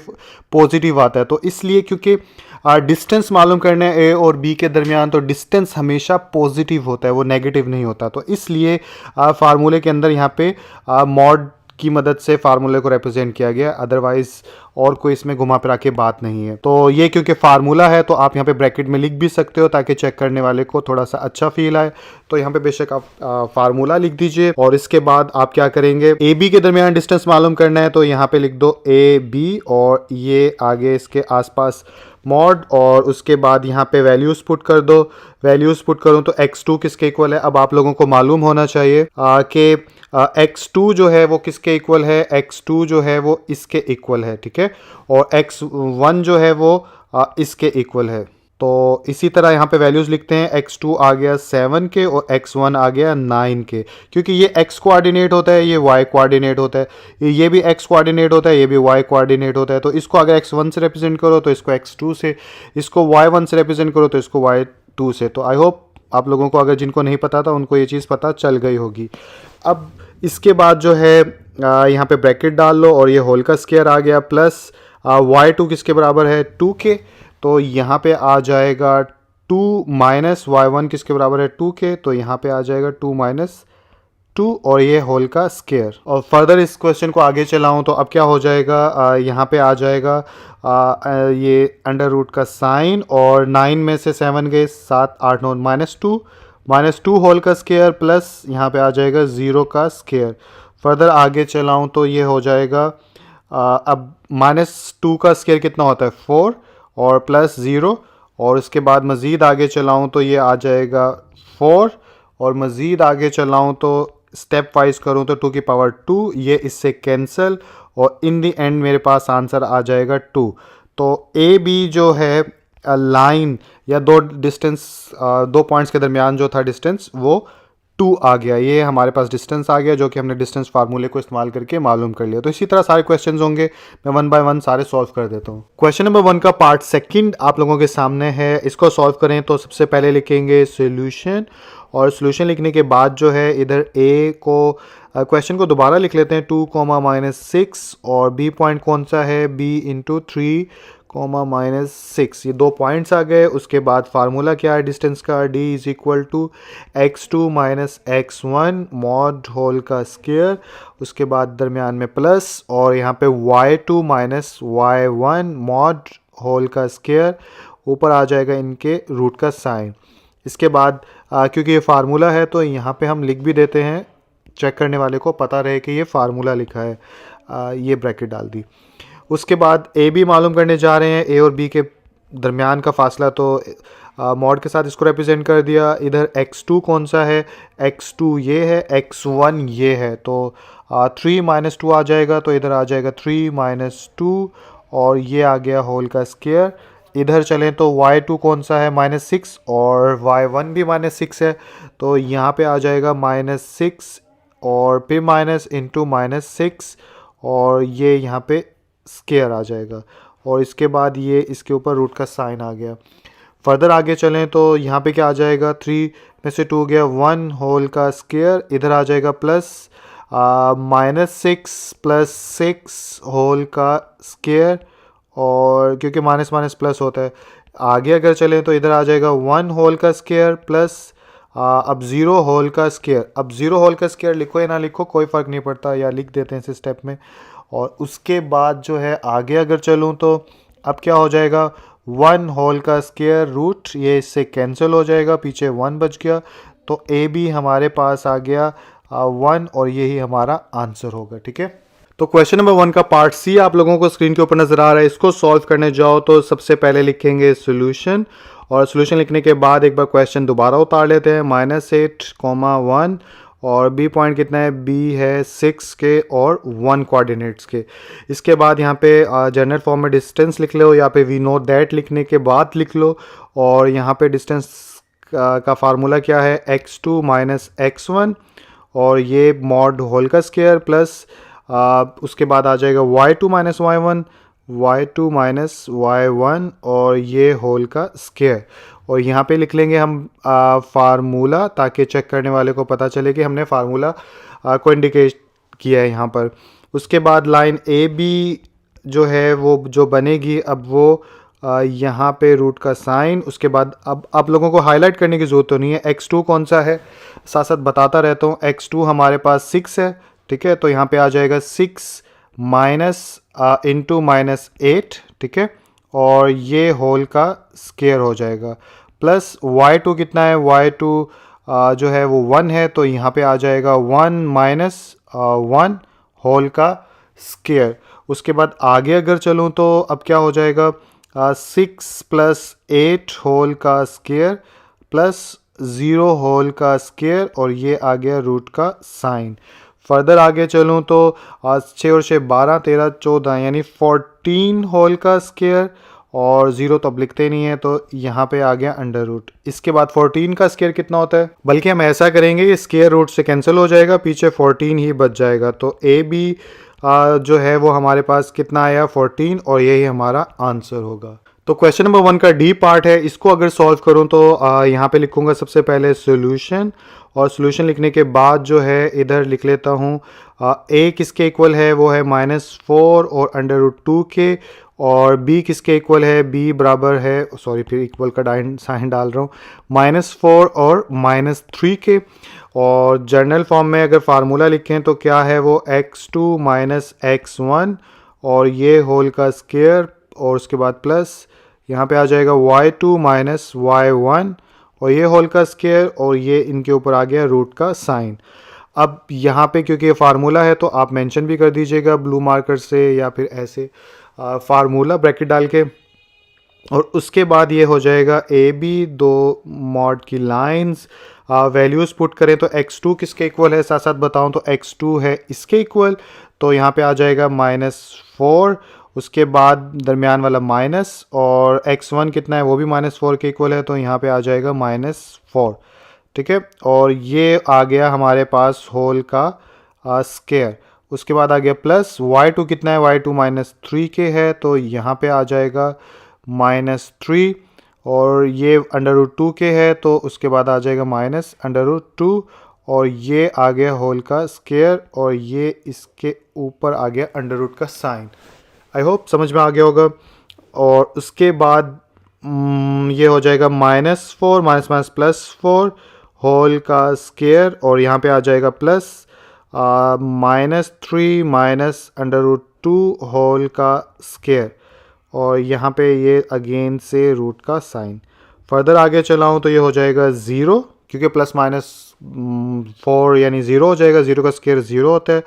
पॉजिटिव आता है। तो इसलिए क्योंकि डिस्टेंस मालूम करने A और B के दरमियान, तो डिस्टेंस हमेशा पॉजिटिव होता है, वो नेगेटिव नहीं होता। तो इसलिए फार्मूले के अंदर यहाँ पे मॉड की मदद से फार्मूले को रिप्रेजेंट किया गया, अदरवाइज और कोई इसमें घुमा फिरा के बात नहीं है। तो ये क्योंकि फार्मूला है तो आप यहाँ पे ब्रैकेट में लिख भी सकते हो ताकि चेक करने वाले को थोड़ा सा अच्छा फील आए। तो यहाँ पे बेशक आप फार्मूला लिख दीजिए, और इसके बाद आप क्या करेंगे, ए बी के दरमियान डिस्टेंस मालूम करना है तो यहाँ पे लिख दो ए बी, और ये आगे इसके आसपास मॉड, और उसके बाद यहाँ पे वैल्यूज पुट कर दो। वैल्यूज पुट करूँ तो x2 किसके इक्वल है, अब आप लोगों को मालूम होना चाहिए कि x2 जो है वो किसके इक्वल है, x2 जो है वो इसके इक्वल है, ठीक है, और x1 जो है वो इसके इक्वल है। तो इसी तरह यहाँ पे वैल्यूज़ लिखते हैं, x2 आ गया 7 के और x1 आ गया 9 के, क्योंकि ये x कोऑर्डिनेट होता है, ये y कोऑर्डिनेट होता है, ये भी x कोऑर्डिनेट होता है, ये भी y कोऑर्डिनेट होता है। तो इसको अगर x1 से रिप्रेजेंट करो तो इसको x2 से, इसको y1 से रिप्रेजेंट करो तो इसको y2 से। तो आई होप आप लोगों को, अगर जिनको नहीं पता था उनको ये चीज़ पता चल गई होगी। अब इसके बाद जो है यहाँ पे ब्रैकेट डाल लो और ये होल का स्क्वायर आ गया, प्लस y2 किसके बराबर है 2 के, तो यहाँ पे आ जाएगा 2 माइनस y1 किसके बराबर है 2 के, तो यहाँ पे आ जाएगा 2 माइनस 2 और ये होल का स्क्वायर। और फर्दर इस क्वेश्चन को आगे चलाऊं तो अब क्या हो जाएगा, यहाँ पे आ जाएगा ये अंडर रूट का साइन, और 9 में से 7 गए, 7 8 9 माइनस टू होल का स्क्वायर, प्लस यहाँ पे आ जाएगा 0 का स्क्वायर। फर्दर आगे चलाऊं तो ये हो जाएगा अब -2 का स्क्वायर कितना होता है 4 और प्लस 0, और इसके बाद मज़ीद आगे चलाऊं तो ये आ जाएगा 4, और मज़ीद आगे चलाऊं तो स्टेप वाइज करूं तो 2 की पावर 2, ये इससे कैंसिल, और इन दी एंड मेरे पास आंसर आ जाएगा 2। तो ए बी जो है लाइन या दो पॉइंट्स के दरमियान जो था डिस्टेंस वो 2 आ गया, ये हमारे पास डिस्टेंस आ गया जो कि हमने डिस्टेंस फार्मूले को इस्तेमाल करके मालूम कर लिया। तो इसी तरह सारे क्वेश्चंस होंगे, मैं 1 बाय 1 सारे सॉल्व कर देता हूँ। क्वेश्चन नंबर 1 का पार्ट सेकंड आप लोगों के सामने है, इसको सॉल्व करें तो सबसे पहले लिखेंगे सोल्यूशन, और सोल्यूशन लिखने के बाद जो है इधर ए को क्वेश्चन को दोबारा लिख लेते हैं 2 -6, और बी पॉइंट कौन सा है b इंटू 3 -6, ये 2 पॉइंट्स आ गए। उसके बाद फार्मूला क्या है डिस्टेंस का, d is equal to x2 -x1 mod whole का स्क्वायर, उसके बाद दरमियान में प्लस, और यहाँ पे y2 -y1 मॉड होल का स्क्वायर, ऊपर आ जाएगा इनके रूट का साइन। इसके बाद क्योंकि ये फार्मूला है तो यहाँ पे हम लिख भी देते हैं, चेक करने वाले को पता रहे कि ये फार्मूला लिखा है, ये ब्रैकेट डाल दी। उसके बाद ए बी मालूम करने जा रहे हैं, ए और बी के दरमियान का फासला, तो मॉड के साथ इसको रिप्रेजेंट कर दिया। इधर x2 कौन सा है, x2 ये है, x1 ये है, तो 3 -2 आ जाएगा, तो इधर आ जाएगा 3 -2, और ये आ गया होल का स्क्वायर। इधर चलें तो y2 कौन सा है -6, और y1 भी -6 है, तो यहाँ पे आ जाएगा -6 और फिर माइनस इंटू -6, और ये यहाँ पे स्क्वायर आ जाएगा, और इसके बाद ये इसके ऊपर रूट का साइन आ गया। फर्दर आगे चलें तो यहाँ पे क्या आ जाएगा, 3 में से 2 गया 1 होल का स्क्वायर, इधर आ जाएगा प्लस -6 + 6 होल का स्क्वायर, और क्योंकि माइनस माइनस प्लस होता है। आगे अगर चलें तो इधर आ जाएगा 1 होल का स्क्वायर प्लस अब 0 होल का स्क्वायर। अब 0 होल का स्क्वायर लिखो या ना लिखो कोई फ़र्क नहीं पड़ता, या लिख देते हैं इस स्टेप में। और उसके बाद जो है आगे अगर चलूँ तो अब क्या हो जाएगा, 1 होल का स्क्वायर रूट, ये इससे कैंसिल हो जाएगा, पीछे 1 बच गया, तो ए बी हमारे पास आ गया 1, और यही हमारा आंसर होगा। ठीक है, तो क्वेश्चन नंबर 1 का पार्ट सी आप लोगों को स्क्रीन के ऊपर नजर आ रहा है। इसको सॉल्व करने जाओ तो सबसे पहले लिखेंगे सोल्यूशन, और सोल्यूशन लिखने के बाद एक बार क्वेश्चन दोबारा उतार लेते हैं, -8, 1, और बी पॉइंट कितना है, बी है 6 के और 1 कोऑर्डिनेट्स के। इसके बाद यहाँ पे जनरल फॉर्म में डिस्टेंस लिख लो, या पे वी नो दैट लिखने के बाद लिख लो, और यहाँ पे डिस्टेंस का फार्मूला क्या है, x2 -x1, और ये मॉड होल का स्क्वायर प्लस उसके बाद आ जाएगा y2 -y1, और ये होल का स्क्वायर, और यहाँ पे लिख लेंगे हम फार्मूला, ताकि चेक करने वाले को पता चले कि हमने फार्मूला को इंडिकेट किया है यहाँ पर। उसके बाद लाइन ए बी जो है वो जो बनेगी, अब वो यहाँ पे रूट का साइन। उसके बाद अब आप लोगों को हाईलाइट करने की ज़रूरत तो नहीं है, x2 कौन सा है साथ साथ बताता रहता हूँ। x2 हमारे पास 6 है, ठीक है, तो यहाँ पे आ जाएगा 6 माइनस इंटू -8, ठीक है, और ये होल का स्क्वायर हो जाएगा, प्लस y2 कितना है, y2 जो है वो 1 है, तो यहाँ पे आ जाएगा 1 -1 होल का स्क्वायर। उसके बाद आगे अगर चलूँ तो अब क्या हो जाएगा, 6 + 8 होल का स्क्वायर प्लस 0 होल का स्क्वायर, और ये आ गया रूट का साइन। फर्दर आगे चलूँ तो 6 और 6 12, 13 14, यानी 14 होल का स्क्वायर, और 0 तो अब लिखते नहीं है, तो यहाँ पे आ गया अंडर रूट। इसके बाद 14 का स्क्वायर कितना होता है, बल्कि हम ऐसा करेंगे कि स्क्वायर रूट से कैंसिल हो जाएगा, पीछे 14 ही बच जाएगा। तो ए बी जो है वो हमारे पास कितना आया 14, और यही हमारा आंसर होगा। तो क्वेश्चन नंबर 1 का डी पार्ट है, इसको अगर सॉल्व करूं तो यहाँ पे लिखूंगा सबसे पहले सॉल्यूशन, और सॉल्यूशन लिखने के बाद जो है इधर लिख लेता हूँ ए किसके इक्वल है, वो है -4 और √2 के, और b किसके इक्वल है, b बराबर है, सॉरी फिर इक्वल का साइन डाल रहा हूँ, -4 और -3 के। और जनरल फॉर्म में अगर फार्मूला लिखें तो क्या है वो x2 -x1, और ये होल का स्क्वायर, और उसके बाद प्लस यहाँ पे आ जाएगा y2 -y1, और ये होल का स्क्वायर, और ये इनके ऊपर आ गया रूट का साइन। अब यहाँ पे क्योंकि ये फार्मूला है तो आप मेंशन भी कर दीजिएगा ब्लू मार्कर से या फिर ऐसे फार्मूला ब्रैकेट डाल के, और उसके बाद ये हो जाएगा ए बी, दो मॉड की लाइंस, वैल्यूज़ पुट करें तो x2 किसके इक्वल है, साथ साथ बताऊं तो x2 है इसके इक्वल, तो यहाँ पे आ जाएगा -4, उसके बाद दरमियान वाला माइनस, और x1 कितना है वो भी -4 के इक्वल है, तो यहाँ पे आ जाएगा -4, ठीक है। और ये आ गया हमारे पास होल का स्क्वायर। उसके बाद आ गया प्लस y2 कितना है, y2 -3 के है, तो यहाँ पे आ जाएगा -3, और ये √2 के है, तो उसके बाद आ जाएगा -√2, और ये आ गया होल का स्क्वायर, और ये इसके ऊपर आ गया अंडर का साइन। आई होप समझ में आ गया होगा। और उसके बाद ये हो जाएगा -4 +4 होल का स्क्वायर, और यहाँ पे आ जाएगा प्लस -3 √2 होल का स्क्वायर, और यहाँ पे ये अगेन से रूट का साइन। फर्दर आगे चलाऊँ तो ये हो जाएगा 0, क्योंकि +-4 यानी 0 हो जाएगा, 0 का स्क्वायर 0 होता है,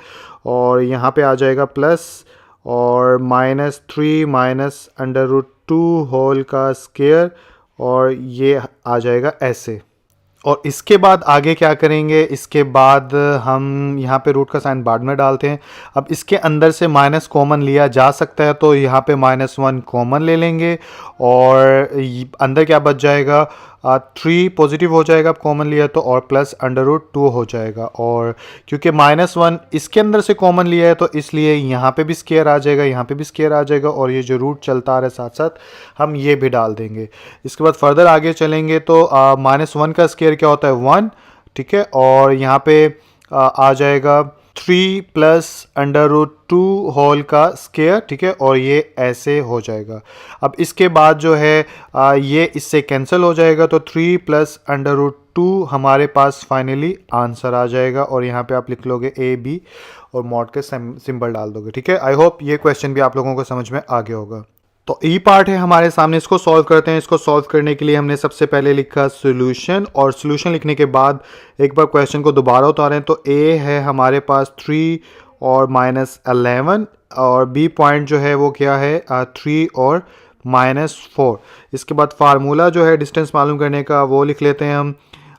और यहाँ पे आ जाएगा प्लस, और -3 √2 होल का स्क्वायर, और ये आ जाएगा ऐसे। और इसके बाद आगे क्या करेंगे, इसके बाद हम यहाँ पे रूट का साइन बाद में डालते हैं। अब इसके अंदर से माइनस कॉमन लिया जा सकता है, तो यहाँ पे -1 कॉमन ले लेंगे, और अंदर क्या बच जाएगा 3 पॉजिटिव हो जाएगा कॉमन लिया तो, और प्लस √2 हो जाएगा। और क्योंकि -1 इसके अंदर से कॉमन लिया है तो इसलिए यहाँ पे भी स्क्वायर आ जाएगा, यहाँ पे भी स्क्वायर आ जाएगा, और ये जो रूट चलता आ रहा है साथ साथ हम ये भी डाल देंगे। इसके बाद फर्दर आगे चलेंगे तो -1 का स्क्वायर क्या होता है 1, ठीक है, और यहाँ पे आ जाएगा 3 + √2 होल का स्क्वायर, ठीक है, और ये ऐसे हो जाएगा। अब इसके बाद जो है ये इससे कैंसिल हो जाएगा, तो 3 + √2 हमारे पास फाइनली आंसर आ जाएगा, और यहाँ पे आप लिख लोगे ए बी और मॉड के सिंबल डाल दोगे, ठीक है। आई होप ये क्वेश्चन भी आप लोगों को समझ में आ गया होगा। तो ई पार्ट है हमारे सामने, इसको सॉल्व करते हैं। इसको सॉल्व करने के लिए हमने सबसे पहले लिखा सॉल्यूशन, और सॉल्यूशन लिखने के बाद एक बार क्वेश्चन को दोबारा उतारें तो ए है हमारे पास 3 और -11, और बी पॉइंट जो है वो क्या है 3 और -4। इसके बाद फार्मूला जो है डिस्टेंस मालूम करने का वो लिख लेते हैं हम,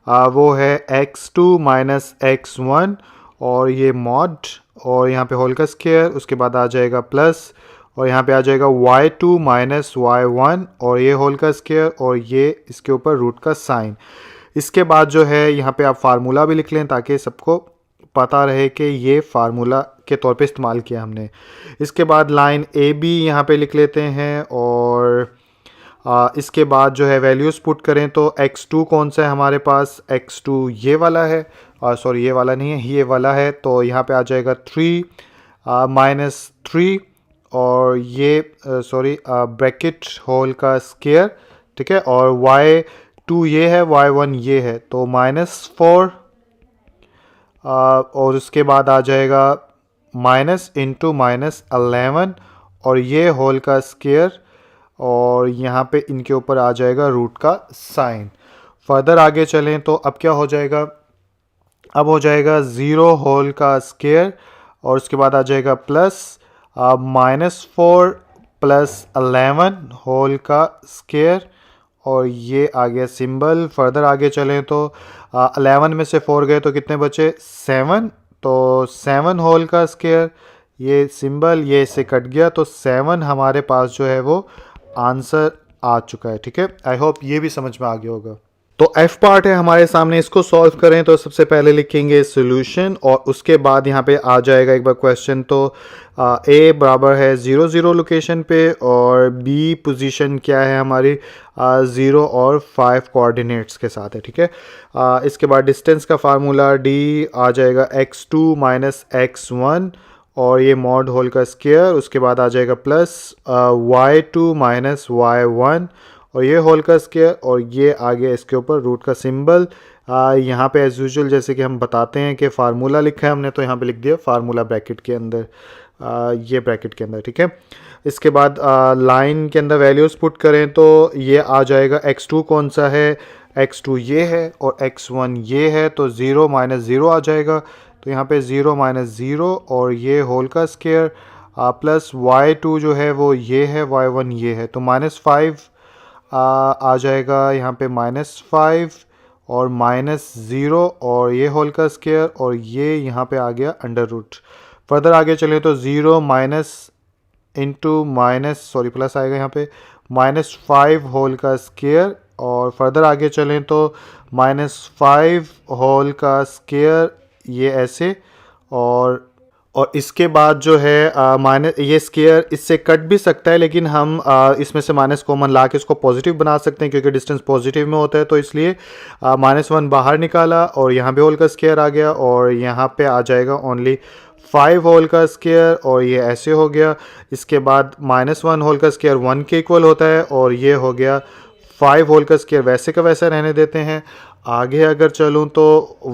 वो है x2 -x1, और ये मॉड, और यहाँ पे होल का स्क्वायर, उसके बाद आ जाएगा प्लस, और यहाँ पे आ जाएगा y2 -y1, और ये होल का स्क्वायर, और ये इसके ऊपर रूट का साइन। इसके बाद जो है यहाँ पे आप फार्मूला भी लिख लें ताकि सबको पता रहे कि ये फार्मूला के तौर पे इस्तेमाल किया हमने। इसके बाद लाइन ए बी यहाँ पे लिख लेते हैं, और इसके बाद जो है वैल्यूज़ पुट करें तो x2 कौन सा है हमारे पास, x2 ये वाला है, सॉरी ये वाला नहीं है, ये वाला है, तो यहाँ पे आ जाएगा 3 -3, और ये सॉरी ब्रैकेट होल का स्क्वायर, ठीक है, और y2 ये है, y1 ये है, तो -4, और उसके बाद आ जाएगा माइनस इंटू -11, और ये होल का स्क्वायर, और यहाँ पे इनके ऊपर आ जाएगा रूट का साइन। फर्दर आगे चलें तो अब क्या हो जाएगा, अब हो जाएगा 0 होल का स्क्वायर, और उसके बाद आ जाएगा प्लस -4 + 11 होल का स्क्वायर, और ये आ गया सिंबल। फर्दर आगे चलें तो 11 में से 4 गए तो कितने बचे 7, तो 7 होल का स्क्वायर, ये सिंबल ये इससे कट गया, तो 7 हमारे पास जो है वो आंसर आ चुका है। ठीक है, आई होप ये भी समझ में आ गया होगा। तो एफ पार्ट है हमारे सामने, इसको सॉल्व करें तो सबसे पहले लिखेंगे सॉल्यूशन और उसके बाद यहाँ पे आ जाएगा एक बार क्वेश्चन। तो ए बराबर है 0 0 लोकेशन पे और बी पोजीशन क्या है हमारी 0 और 5 कोऑर्डिनेट्स के साथ है। ठीक है, इसके बाद डिस्टेंस का फार्मूला डी आ जाएगा x2 माइनस x1 और ये मॉड होल का स्क्वायर, उसके बाद आ जाएगा प्लस y2 माइनस y1 और ये होल का स्क्वायर और ये आ गया इसके ऊपर रूट का सिंबल। यहाँ पे एज यूजुअल जैसे कि हम बताते हैं कि फार्मूला लिखा है हमने, तो यहाँ पे लिख दिया फार्मूला ब्रैकेट के अंदर, ये ब्रैकेट के अंदर। ठीक है, इसके बाद लाइन के अंदर वैल्यूज़ पुट करें तो ये आ जाएगा x2 कौन सा है, x2 ये है और x1 ये है, तो 0 माइनस 0 आ जाएगा। तो यहाँ पे 0 माइनस 0 और ये होल का स्क्वायर प्लस y2 जो है वो ये है, y1 ये है, तो -5 आ जाएगा यहाँ पे -5 और -0 और ये होल का स्क्वायर और ये यहाँ पे आ गया अंडर रूट। फर्दर आगे चलें तो 0 minus into minus sorry plus आएगा यहाँ पे -5 होल का स्क्वायर और फर्दर आगे चलें तो -5 होल का स्क्वायर ये ऐसे और इसके बाद जो है माइनस ये स्क्वायर इससे कट भी सकता है, लेकिन हम इसमें से माइनस कॉमन ला के इसको पॉजिटिव बना सकते हैं क्योंकि डिस्टेंस पॉजिटिव में होता है, तो इसलिए -1 बाहर निकाला और यहाँ पे होल का स्क्वायर आ गया और यहाँ पे आ जाएगा ओनली 5 होल का स्क्वायर और ये ऐसे हो गया। इसके बाद -1 होल का स्क्वायर 1 के इक्वल होता है और ये हो गया 5 होल का स्क्वायर वैसे का वैसा रहने देते हैं। आगे अगर चलूँ तो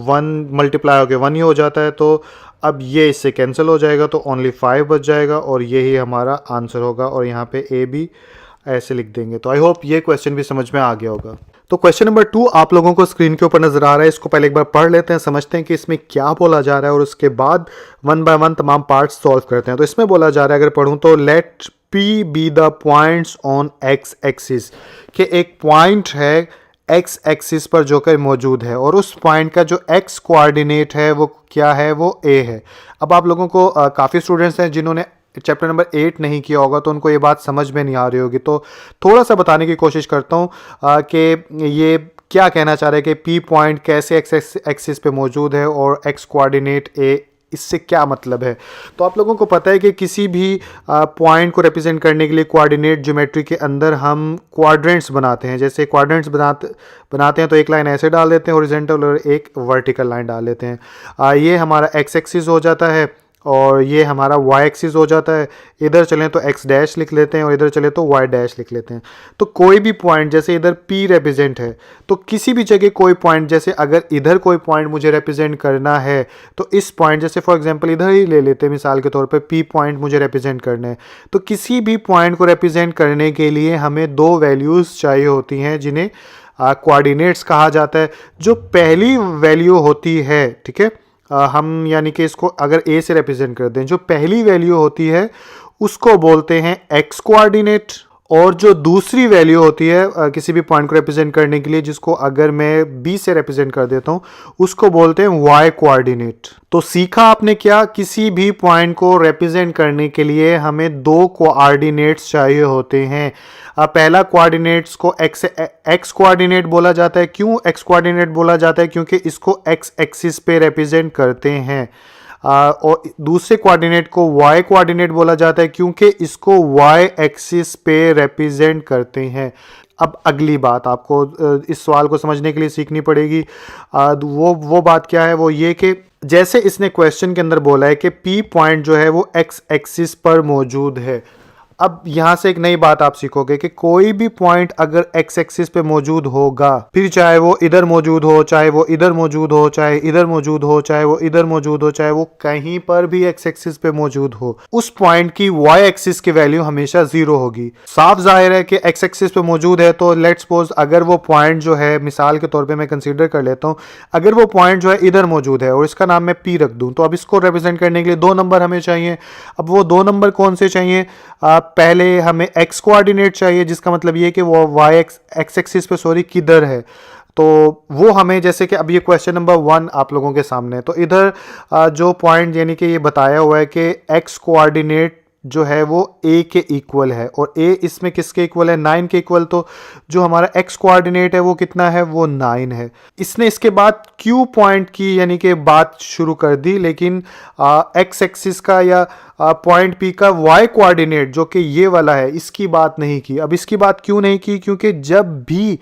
1 मल्टीप्लाई होकर 1 ही हो जाता है, तो अब ये इससे कैंसिल हो जाएगा तो ओनली 5 बच जाएगा और यही हमारा आंसर होगा और यहाँ पे ए भी ऐसे लिख देंगे। तो आई होप ये क्वेश्चन भी समझ में आ गया होगा। तो क्वेश्चन नंबर 2 आप लोगों को स्क्रीन के ऊपर नजर आ रहा है, इसको पहले एक बार पढ़ लेते हैं, समझते हैं कि इसमें क्या बोला जा रहा है और उसके बाद 1 बाय 1 तमाम पार्ट्स सॉल्व करते हैं। तो इसमें बोला जा रहा है, अगर पढ़ूं तो let P be the points on X axis, कि एक पॉइंट है एक्स एक्सिस पर जो कि मौजूद है और उस पॉइंट का जो एक्स कोऑर्डिनेट है वो क्या है, वो ए है। अब आप लोगों को काफ़ी स्टूडेंट्स हैं जिन्होंने चैप्टर नंबर 8 नहीं किया होगा तो उनको ये बात समझ में नहीं आ रही होगी, तो थोड़ा सा बताने की कोशिश करता हूँ कि ये क्या कहना चाह रहे हैं कि पी पॉइंट कैसे एक्स एक्सिस पे मौजूद है और एक्स कोऑर्डिनेट ए, इससे क्या मतलब है। तो आप लोगों को पता है कि किसी भी पॉइंट को रिप्रेजेंट करने के लिए कोऑर्डिनेट ज्योमेट्री के अंदर हम क्वाड्रेंट्स बनाते हैं। जैसे क्वाड्रेंट्स बनाते हैं तो एक लाइन ऐसे डाल देते हैं हॉरिजॉन्टल और एक वर्टिकल लाइन डाल देते हैं। ये हमारा एक्स एक्सिस हो जाता है और ये हमारा y एक्सिस हो जाता है। इधर चलें तो x डैश लिख लेते हैं और इधर चले तो y डैश लिख लेते हैं। तो कोई भी पॉइंट जैसे इधर p रिप्रेजेंट है तो किसी भी जगह कोई पॉइंट, जैसे अगर इधर कोई पॉइंट मुझे रिप्रेजेंट करना है तो इस पॉइंट, जैसे फॉर एग्जांपल इधर ही ले लेते हैं मिसाल के तौर पे p पॉइंट मुझे रिप्रेजेंट करना है, तो किसी भी पॉइंट को रिप्रेजेंट करने के लिए हमें 2 वैल्यूज़ चाहिए होती हैं जिन्हें कोऑर्डिनेट्स कहा जाता है। जो पहली वैल्यू होती है, ठीक है, हम यानी कि इसको अगर a से रिप्रेजेंट कर दें, जो पहली वैल्यू होती है उसको बोलते हैं x कोऑर्डिनेट और जो दूसरी वैल्यू होती है किसी भी पॉइंट को रिप्रेजेंट करने के लिए, जिसको अगर मैं b से रिप्रेजेंट कर देता हूं, उसको बोलते हैं y कोऑर्डिनेट। तो सीखा आपने क्या, किसी भी पॉइंट को रिप्रेजेंट करने के लिए हमें 2 कोऑर्डिनेट्स चाहिए होते हैं। पहला कोऑर्डिनेट्स को एक्स कोऑर्डिनेट बोला जाता है। क्यों एक्स कोऑर्डिनेट बोला जाता है? क्योंकि इसको एक्स एक्सिस पे रिप्रेजेंट करते हैं। और दूसरे कोऑर्डिनेट को y कोऑर्डिनेट बोला जाता है क्योंकि इसको y एक्सिस पे रिप्रेजेंट करते हैं। अब अगली बात आपको इस सवाल को समझने के लिए सीखनी पड़ेगी। वो बात क्या है, वो ये कि जैसे इसने क्वेश्चन के अंदर बोला है कि P पॉइंट जो है वो x एक्सिस पर मौजूद है। अब यहाँ से एक नई बात आप सीखोगे कि कोई भी पॉइंट अगर एक्स एक्सिस पे मौजूद होगा, फिर चाहे वो इधर मौजूद हो, चाहे वो इधर मौजूद हो, चाहे इधर मौजूद हो, चाहे वो इधर मौजूद हो, चाहे वो कहीं पर भी एक्स एक्सिस पे मौजूद हो, उस पॉइंट की वाई एक्सिस की वैल्यू हमेशा 0 होगी। साफ जाहिर है कि एक्स एक्सिस पे मौजूद है, तो लेट्स सपोज अगर वो पॉइंट जो है, मिसाल के तौर पर मैं कंसिडर कर लेता हूँ, अगर वो पॉइंट जो है इधर मौजूद है और इसका नाम मैं पी रख दूँ, तो अब इसको रिप्रेजेंट करने के लिए 2 नंबर हमें चाहिए। अब वो 2 नंबर कौन से चाहिए? पहले हमें x कोऑर्डिनेट चाहिए, जिसका मतलब ये कि वो y एक्स एक्सिस पे किधर है। तो वो हमें, जैसे कि अब ये क्वेश्चन नंबर 1 आप लोगों के सामने है, तो इधर जो पॉइंट यानी कि ये बताया हुआ है कि x कोऑर्डिनेट जो है वो a के इक्वल है, और a इसमें किसके इक्वल है, 9 के इक्वल। तो जो हमारा x कोऑर्डिनेट है वो कितना है, वो 9 है। इसने इसके बाद q पॉइंट की यानी कि बात शुरू कर दी, लेकिन x एक्सिस का या पॉइंट p का y कोऑर्डिनेट जो कि ये वाला है, इसकी बात नहीं की। अब इसकी बात क्यों नहीं की, क्योंकि जब भी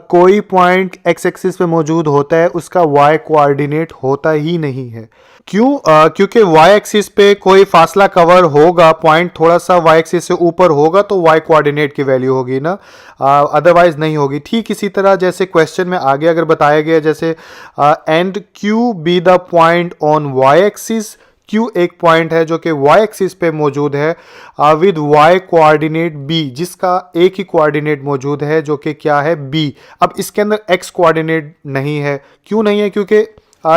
कोई पॉइंट x एक्सिस पे मौजूद होता है उसका y कोऑर्डिनेट होता ही नहीं है। क्यों? क्योंकि y एक्सिस पे कोई फासला कवर होगा, पॉइंट थोड़ा सा y एक्सिस से ऊपर होगा तो y कोऑर्डिनेट की वैल्यू होगी ना, अदरवाइज नहीं होगी। ठीक इसी तरह जैसे क्वेश्चन में आगे अगर बताया गया जैसे and q be the point on y axis, Q एक पॉइंट है जो कि y एक्सिस पे मौजूद है विद y कोऑर्डिनेट b, जिसका एक ही कोऑर्डिनेट मौजूद है जो कि क्या है, b। अब इसके अंदर x कोऑर्डिनेट नहीं है। क्यों नहीं है? क्योंकि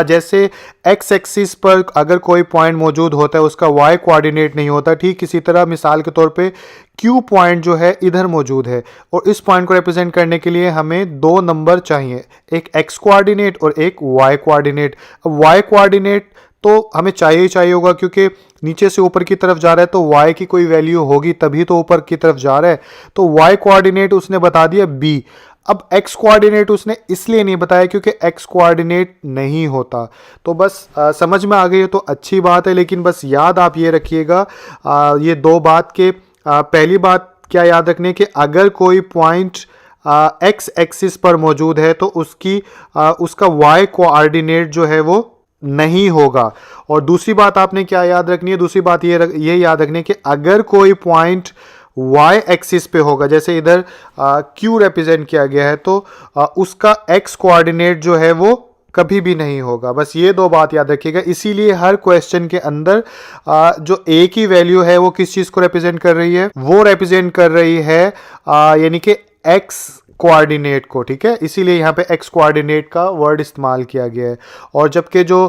जैसे x एक्सिस पर अगर कोई पॉइंट मौजूद होता है उसका y कोऑर्डिनेट नहीं होता, ठीक इसी तरह मिसाल के तौर पे Q पॉइंट जो है इधर मौजूद है, और इस पॉइंट को रिप्रेजेंट करने के लिए हमें दो नंबर चाहिए, एक x कोऑर्डिनेट और एक y कोऑर्डिनेट। अब y कोऑर्डिनेट तो हमें चाहिए ही चाहिए होगा, क्योंकि नीचे से ऊपर की तरफ जा रहा है तो y की कोई वैल्यू होगी तभी तो ऊपर की तरफ जा रहा है। तो y कोऑर्डिनेट उसने बता दिया b। अब x कोऑर्डिनेट उसने इसलिए नहीं बताया क्योंकि x कोऑर्डिनेट नहीं होता। तो बस समझ में आ गई है तो अच्छी बात है, लेकिन बस याद आप ये रखिएगा ये दो बात के पहली बात क्या याद रखनी है कि अगर कोई पॉइंट x एक्सिस पर मौजूद है तो उसका y कोऑर्डिनेट जो है वो नहीं होगा। और दूसरी बात आपने क्या याद रखनी है, दूसरी बात ये याद रखनी है कि अगर कोई पॉइंट y एक्सिस पे होगा, जैसे इधर q रिप्रेजेंट किया गया है, तो उसका x कोऑर्डिनेट जो है वो कभी भी नहीं होगा। बस ये दो बात याद रखिएगा। इसीलिए हर क्वेश्चन के अंदर जो a की वैल्यू है वो किस चीज़ को रिप्रेजेंट कर रही है, वो रिप्रेजेंट कर रही है यानी कि x कोऑर्डिनेट को, ठीक है। इसीलिए यहाँ पे x कोऑर्डिनेट का वर्ड इस्तेमाल किया गया है। और जबकि जो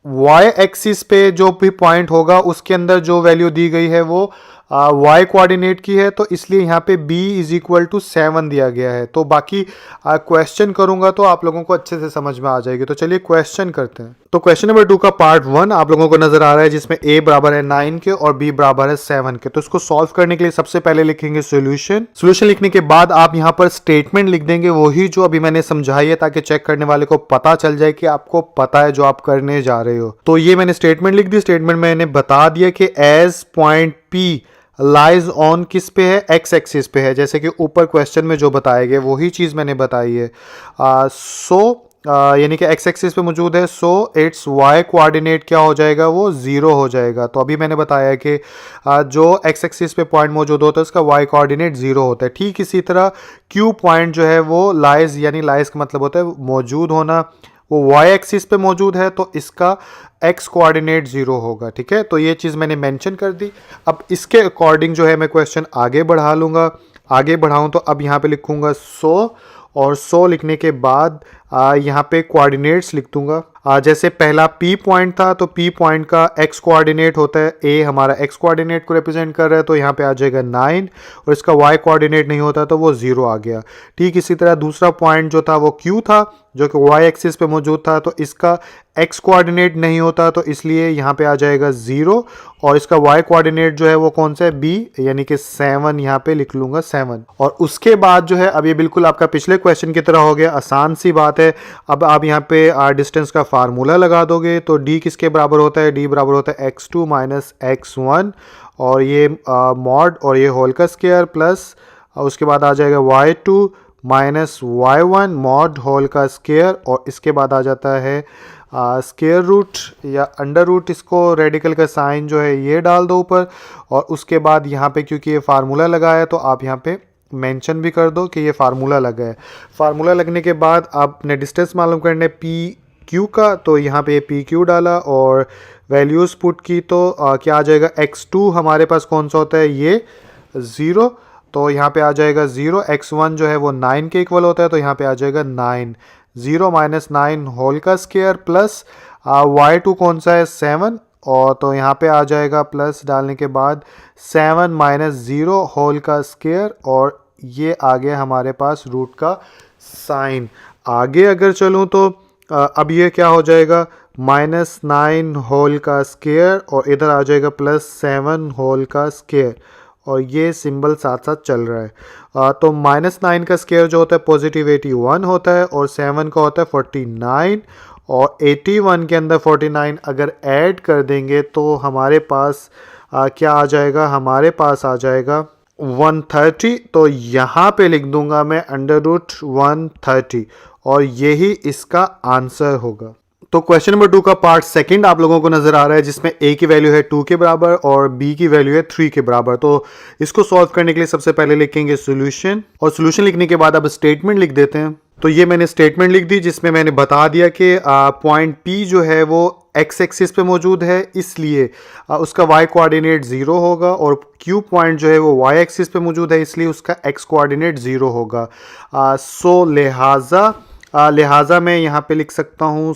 y एक्सिस पे जो भी पॉइंट होगा उसके अंदर जो वैल्यू दी गई है वो y कोऑर्डिनेट की है, तो इसलिए यहाँ पे b इज इक्वल टू 7 दिया गया है। तो बाकी क्वेश्चन करूंगा तो आप लोगों को अच्छे से समझ में आ जाएगी। तो चलिए क्वेश्चन करते हैं। तो क्वेश्चन नंबर 2 का पार्ट 1 आप लोगों को नजर आ रहा है, जिसमें a बराबर है 9 के और b बराबर है 7 के। तो इसको सॉल्व करने के लिए सबसे पहले लिखेंगे सोल्यूशन। सोल्यूशन लिखने के बाद आप यहाँ पर स्टेटमेंट लिख देंगे, वही जो अभी मैंने समझाई है, ताकि चेक करने वाले को पता चल जाए कि आपको पता है जो आप करने जा रहे हो। तो ये मैंने स्टेटमेंट लिख दी। स्टेटमेंट मैंने बता दिया कि as point p lies on किस पे है, x एक्सिस पे है, जैसे कि ऊपर क्वेश्चन में जो बताया गया वही चीज़ मैंने बताई है। यानी कि x एक्सिस पे मौजूद है, सो इट्स y कोऑर्डिनेट क्या हो जाएगा, वो 0 हो जाएगा। तो अभी मैंने बताया कि जो x एक्सिस पे पॉइंट मौजूद होता है उसका y कोऑर्डिनेट 0 होता है। ठीक इसी तरह q पॉइंट जो है वो लाइज, यानी लाइज का मतलब होता है मौजूद होना, वो y एक्सिस पे मौजूद है तो इसका x कोऑर्डिनेट 0 होगा। ठीक है, तो ये चीज़ मैंने मेंशन कर दी। अब इसके अकॉर्डिंग जो है मैं क्वेश्चन आगे बढ़ा लूँगा। आगे बढ़ाऊँ तो अब यहाँ पे लिखूँगा 100, और 100 लिखने के बाद यहाँ पे कोऑर्डिनेट्स लिख दूंगा। जैसे पहला P पॉइंट था तो P पॉइंट का x कोऑर्डिनेट होता है, A हमारा x कोऑर्डिनेट को रिप्रेजेंट कर रहा है तो यहाँ पे आ जाएगा 9, और इसका y कोऑर्डिनेट नहीं होता तो वो 0 आ गया। ठीक इसी तरह दूसरा पॉइंट जो था वो Q था, जो कि y एक्सिस पे मौजूद था, तो इसका x कोऑर्डिनेट नहीं होता तो इसलिए यहाँ पे आ जाएगा 0, और इसका y कोऑर्डिनेट जो है वो कौन सा है, b, यानी कि 7 यहाँ पे लिख लूँगा 7। और उसके बाद जो है अब ये बिल्कुल आपका पिछले क्वेश्चन की तरह हो गया, आसान सी बात है। अब आप यहाँ पे डिस्टेंस का फार्मूला लगा दोगे तो d किसके बराबर होता है, d बराबर होता है x2 माइनस x1, और ये मॉड और ये होल का स्क्वायर प्लस उसके बाद आ जाएगा y2 minus y1 mod whole का स्क्वायर, और इसके बाद आ जाता है स्क्वायर रूट या अंडर रूट, इसको रेडिकल का साइन जो है ये डाल दो ऊपर। और उसके बाद यहाँ पे क्योंकि ये फार्मूला लगा है तो आप यहाँ पे मेंशन भी कर दो कि ये फार्मूला लगा है। फार्मूला लगने के बाद आपने डिस्टेंस मालूम करने पी क्यू का, तो यहाँ पे पी क्यू डाला और वैल्यूज़ पुट की, तो क्या आ जाएगा, x2 हमारे पास कौन सा होता है, ये 0, तो यहाँ पे आ जाएगा 0। x1 जो है वो 9 के इक्वल होता है तो यहाँ पे आ जाएगा 9, 0 माइनस 9 होल का स्क्वायर प्लस y2 कौन सा है, 7, और तो यहाँ पे आ जाएगा प्लस डालने के बाद 7 माइनस 0 होल का स्क्वायर, और ये आ गया हमारे पास रूट का साइन। आगे अगर चलूँ तो अब ये क्या हो जाएगा, -9 होल का स्क्वायर और इधर आ जाएगा +7 होल का स्क्वायर, और ये सिंबल साथ साथ चल रहा है। तो -9 का स्क्वायर जो होता है पॉजिटिव 81 होता है, और 7 का होता है 49, और 81 के अंदर 49 अगर ऐड कर देंगे तो हमारे पास क्या आ जाएगा, हमारे पास आ जाएगा 130। तो यहाँ पे लिख दूंगा मैं √130, और यही इसका आंसर होगा। तो क्वेश्चन नंबर 2 का पार्ट सेकंड आप लोगों को नजर आ रहा है, जिसमें a की वैल्यू है 2 के बराबर और b की वैल्यू है 3 के बराबर। तो इसको सॉल्व करने के लिए सबसे पहले लिखेंगे सॉल्यूशन, और सॉल्यूशन लिखने के बाद अब स्टेटमेंट लिख देते हैं। तो ये मैंने स्टेटमेंट लिख दी, जिसमें मैंने बता दिया कि पॉइंट p जो है वो x एक्सिस पे मौजूद है, इसलिए उसका y कोऑर्डिनेट 0 होगा, और q पॉइंट जो है वो y एक्सिस पे मौजूद है, इसलिए उसका x कोऑर्डिनेट 0 होगा। सो लिहाजा मैं यहाँ पे लिख सकता हूँ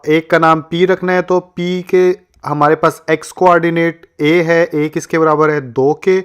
एक का नाम P रखना है, तो P के हमारे पास x कोऑर्डिनेट a है, a किसके बराबर है 2 के,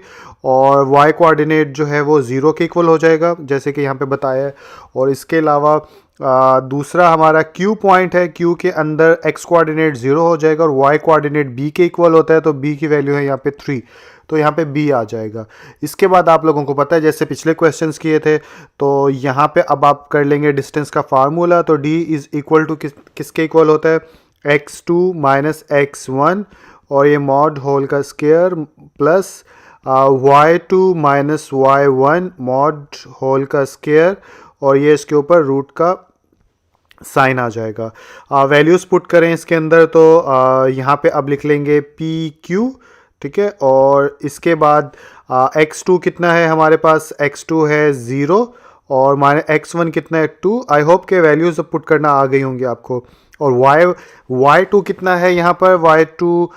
और y कोऑर्डिनेट जो है वो 0 के इक्वल हो जाएगा, जैसे कि यहाँ पे बताया है। और इसके अलावा दूसरा हमारा Q पॉइंट है, Q के अंदर x कोऑर्डिनेट 0 हो जाएगा, और y कोऑर्डिनेट b के इक्वल होता है, तो b की वैल्यू है यहाँ पे 3, तो यहाँ पे b आ जाएगा। इसके बाद आप लोगों को पता है जैसे पिछले क्वेश्चंस किए थे, तो यहाँ पे अब आप कर लेंगे डिस्टेंस का फार्मूला। तो d इज़ इक्वल टू किसके इक्वल होता है, x2 माइनस x1, और ये मॉड होल का square plus y2 minus y1 mod whole का स्क्वायर, और ये इसके ऊपर रूट का साइन आ जाएगा। वैल्यूज़ पुट करें इसके अंदर, तो यहाँ पे अब लिख लेंगे PQ, ठीक है। और इसके बाद x2 कितना है हमारे पास, x2 है 0, और माइनस x1 कितना है 2। आई होप के वैल्यूज़ पुट करना आ गई होंगी आपको। और y2 कितना है यहाँ पर, y2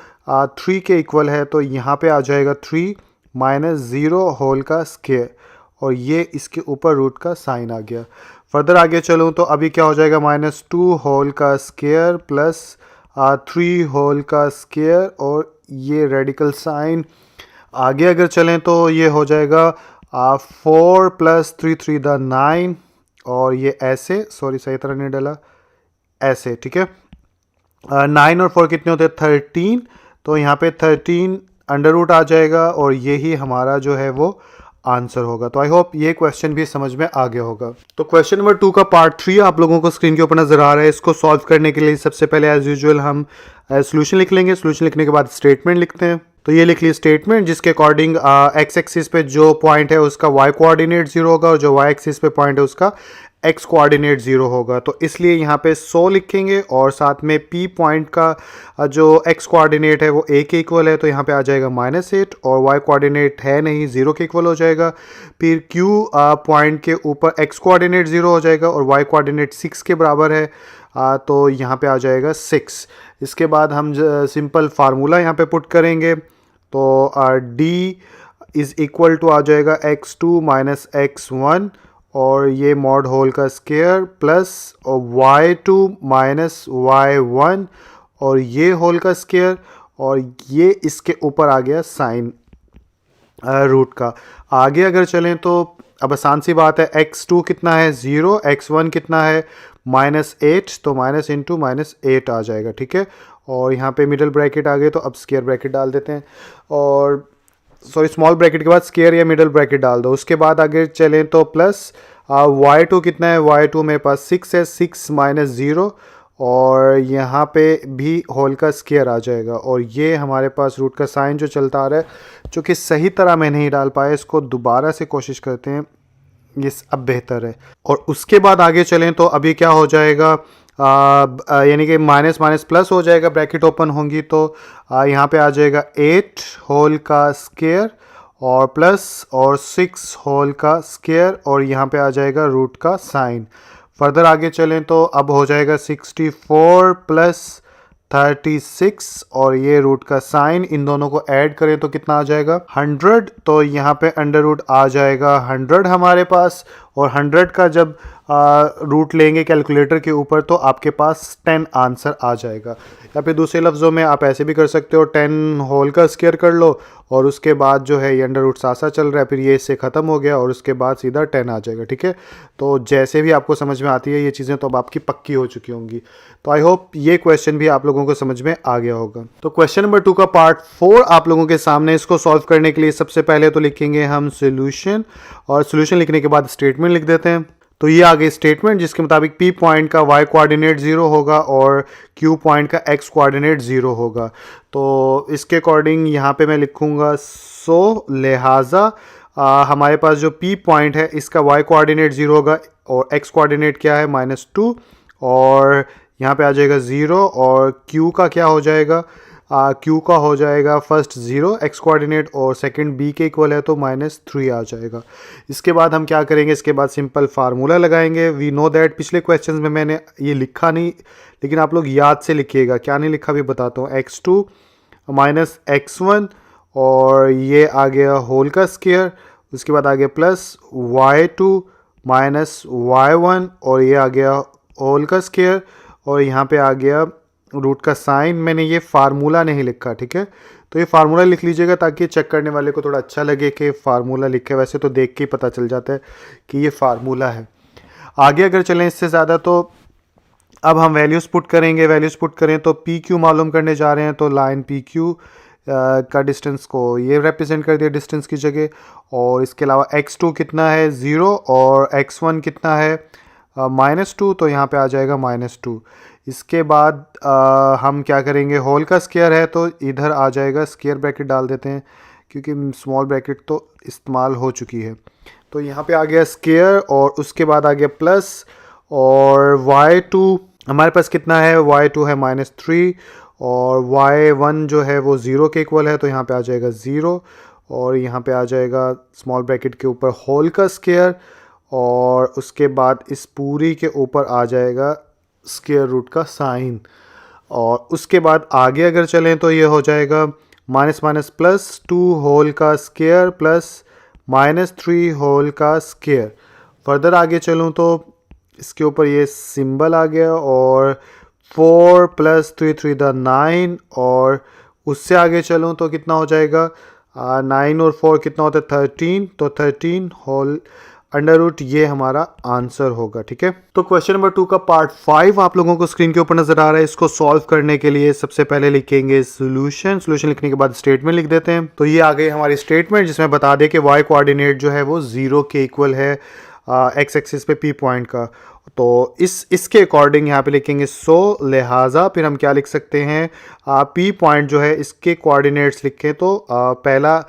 3 के इक्वल है, तो यहाँ पे आ जाएगा 3 माइनस 0 होल का स्क्वायर, और ये इसके ऊपर रूट का साइन आ गया। फर्दर आगे चलूँ तो अभी क्या हो जाएगा, -2 होल का स्क्वायर प्लस 3 होल का स्क्वायर, और ये रेडिकल साइन। आगे अगर चलें तो ये हो जाएगा 4 + 3 3 द 9, और ये ऐसे, सॉरी सही तरह नहीं डाला, ऐसे, ठीक है। 9 और 4 कितने होते हैं 13, तो यहाँ पे 13 अंडर रूट आ जाएगा, और यही हमारा जो है वो आंसर होगा। तो आई होप ये क्वेश्चन भी समझ में आ गया होगा। तो क्वेश्चन नंबर 2 का पार्ट 3 आप लोगों को स्क्रीन के ऊपर नजर आ रहा है। इसको सॉल्व करने के लिए सबसे पहले एज यूजुअल हम सॉल्यूशन लिख लेंगे। सॉल्यूशन लिखने के बाद स्टेटमेंट लिखते हैं। तो ये लिख ली स्टेटमेंट, जिसके अकॉर्डिंग एक्स एक्सिस पे जो पॉइंट है उसका वाई कोऑर्डिनेट 0 होगा, और जो वाई एक्सिस पे पॉइंट है उसका एक्स कोऑर्डिनेट 0 होगा। तो इसलिए यहाँ पे 100 लिखेंगे, और साथ में पी पॉइंट का जो एक्स कोऑर्डिनेट है वो a के इक्वल है, तो यहाँ पे आ जाएगा -8, और y कोऑर्डिनेट है नहीं, 0 के इक्वल हो जाएगा। फिर q पॉइंट के ऊपर x कोऑर्डिनेट 0 हो जाएगा, और y कोऑर्डिनेट 6 के बराबर है, तो यहाँ पे आ जाएगा 6। इसके बाद हम सिंपल फार्मूला यहाँ पे पुट करेंगे, तो d इज़ इक्वल टू आ जाएगा x2 माइनस x1, और ये मॉड होल का square plus y2 minus y1, और ये होल का स्क्वायर, और ये इसके ऊपर आ गया साइन रूट का। आगे अगर चलें तो अब आसान सी बात है, x2 कितना है 0, x1 कितना है -8, तो माइनस इंटू -8 आ जाएगा, ठीक है। और यहाँ पे मिडल ब्रैकेट आ गए, तो अब स्क्वायर ब्रैकेट डाल देते हैं, और सॉरी स्मॉल ब्रैकेट के बाद स्क्वायर या मिडल ब्रैकेट डाल दो। उसके बाद आगे चलें तो प्लस y2 कितना है, y2 मेरे पास 6 है, 6 माइनस 0, और यहाँ पे भी होल का स्क्वायर आ जाएगा, और ये हमारे पास रूट का साइन जो चलता आ रहा है, जो कि सही तरह मैं नहीं डाल पाया, इसको दोबारा से कोशिश करते हैं, ये अब बेहतर है। और उसके बाद आगे चलें तो अभी क्या हो जाएगा, यानी कि माइनस माइनस प्लस हो जाएगा, ब्रैकेट ओपन होंगी, तो यहाँ पे आ जाएगा 8 होल का स्क्वायर और प्लस और 6 होल का स्क्वायर, और यहाँ पे आ जाएगा रूट का साइन। फर्दर आगे चलें तो अब हो जाएगा 64 प्लस 36, और ये रूट का साइन, इन दोनों को ऐड करें तो कितना आ जाएगा 100, तो यहाँ पे अंडर रूट आ जाएगा 100 हमारे पास, और 100 का जब रूट लेंगे कैलकुलेटर के ऊपर तो आपके पास 10 आंसर आ जाएगा। या फिर दूसरे लफ्ज़ों में आप ऐसे भी कर सकते हो, 10 होल का स्क्वायर कर लो और उसके बाद जो है ये अंडर रूट साथ साथ चल रहा है, फिर ये इससे ख़त्म हो गया और उसके बाद सीधा 10 आ जाएगा। ठीक है, तो जैसे भी आपको समझ में आती है ये चीज़ें तो अब आपकी पक्की हो चुकी होंगी। तो आई होप ये क्वेश्चन भी आप लोगों को समझ में आ गया होगा। तो क्वेश्चन नंबर 2 का पार्ट 4 आप लोगों के सामने। इसको सॉल्व करने के लिए सबसे पहले तो लिखेंगे हम सोल्यूशन, और सोल्यूशन लिखने के बाद स्टेटमेंट लिख देते हैं। तो ये आ गई स्टेटमेंट जिसके मुताबिक P पॉइंट का Y कोऑर्डिनेट 0 होगा और Q पॉइंट का X कोऑर्डिनेट 0 होगा। तो इसके अकॉर्डिंग यहाँ पे मैं लिखूँगा सो लिहाजा हमारे पास जो P पॉइंट है इसका Y कोऑर्डिनेट 0 होगा और X कोऑर्डिनेट क्या है -2, और यहाँ पे आ जाएगा 0, और Q का क्या हो जाएगा, Q का हो जाएगा फर्स्ट 0 X कोऑर्डिनेट और सेकंड B के इक्वल है तो -3 आ जाएगा। इसके बाद हम क्या करेंगे, इसके बाद सिंपल फार्मूला लगाएंगे। वी नो दैट पिछले क्वेश्चंस में मैंने ये लिखा नहीं, लेकिन आप लोग याद से लिखिएगा। क्या नहीं लिखा भी बताता हूँ। x2 -x1 और ये आ गया होल का स्क्वायर, उसके बाद आ गया प्लस y2 -y1 और ये आ गया होल का स्क्वायर, और यहाँ पे आ गया रूट का साइन। मैंने ये फार्मूला नहीं लिखा, ठीक है, तो ये फार्मूला लिख लीजिएगा ताकि चेक करने वाले को थोड़ा अच्छा लगे कि फार्मूला लिखे। वैसे तो देख के ही पता चल जाता है कि ये फार्मूला है। आगे अगर चलें इससे ज़्यादा तो अब हम वैल्यूज़ पुट करेंगे। वैल्यूज़ पुट करें तो पी क्यू मालूम करने जा रहे हैं, तो लाइन पी क्यू का डिस्टेंस को ये रिप्रेजेंट कर दिया डिस्टेंस की जगह, और इसके अलावा x2 कितना है 0 और x1 कितना है -2, तो यहाँ पे आ जाएगा -2। इसके बाद हम क्या करेंगे, होल का स्क्वायर है तो इधर आ जाएगा, स्क्वायर ब्रैकेट डाल देते हैं क्योंकि स्मॉल ब्रैकेट तो इस्तेमाल हो चुकी है। तो यहाँ पे आ गया स्क्वायर और उसके बाद आ गया प्लस, और y2 हमारे पास कितना है, y2 है -3 और y1 जो है वो 0 के इक्वल है तो यहाँ पे आ जाएगा 0, और यहाँ पे आ जाएगा स्मॉल ब्रैकेट के ऊपर होल का स्क्वायर, और उसके बाद इस पूरी के ऊपर आ जाएगा स्क्वायर रूट का साइन। और उसके बाद आगे अगर चलें तो ये हो जाएगा -+2 होल का स्क्वायर प्लस -3 होल का स्क्वायर। फर्दर आगे चलूँ तो इसके ऊपर ये सिंबल आ गया, और 4 + 3 3 द 9, और उससे आगे चलूँ तो कितना हो जाएगा 9 और 4 कितना होता है 13, तो 13 होल अंडर रूट, ये हमारा आंसर होगा। ठीक है, तो क्वेश्चन नंबर 2 का पार्ट 5 आप लोगों को स्क्रीन के ऊपर नजर आ रहा है। इसको सॉल्व करने के लिए सबसे पहले लिखेंगे सोल्यूशन। सोल्यूशन लिखने के बाद स्टेटमेंट लिख देते हैं। तो ये आ गई हमारी स्टेटमेंट जिसमें बता दें कि y कोऑर्डिनेट जो है वो 0 के इक्वल है x एक्सिस पे p पॉइंट का। तो इसके अकॉर्डिंग यहाँ पे लिखेंगे सो लिहाजा, फिर हम क्या लिख सकते हैं, p पॉइंट जो है इसके कोऑर्डिनेट्स लिखें तो पहला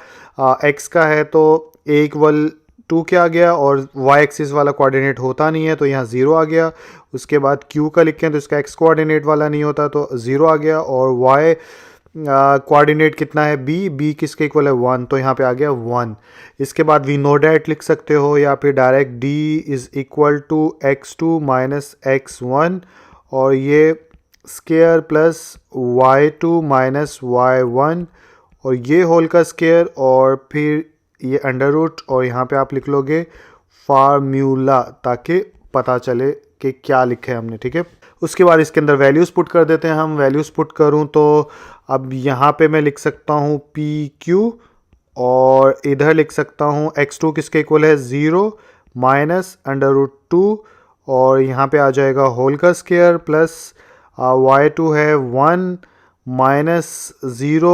x का है तो a इक्वल 2 के आ गया, और y एक्सिस वाला कोऑर्डिनेट होता नहीं है तो यहाँ 0 आ गया। उसके बाद q का लिखें तो इसका x कोऑर्डिनेट वाला नहीं होता तो 0 आ गया, और y कोऑर्डिनेट कितना है b किसके इक्वल है 1, तो यहाँ पे आ गया 1। इसके बाद वी नो डैट लिख सकते हो या फिर डायरेक्ट d = x2 - x1, और ये स्क्वायर प्लस y2 - y1, और ये होल का स्क्वायर, और फिर ये अंडर रूट, और यहाँ पे आप लिख लोगे फार्मूला ताकि पता चले कि क्या लिखे हमने। ठीक है, उसके बाद इसके अंदर वैल्यूज़ पुट कर देते हैं हम। वैल्यूज़ पुट करूँ तो अब यहाँ पे मैं लिख सकता हूँ PQ, और इधर लिख सकता हूँ x2 किसके इक्वल है 0 -√2, और यहाँ पे आ जाएगा होल का स्क्वायर प्लस y2 है 1 -0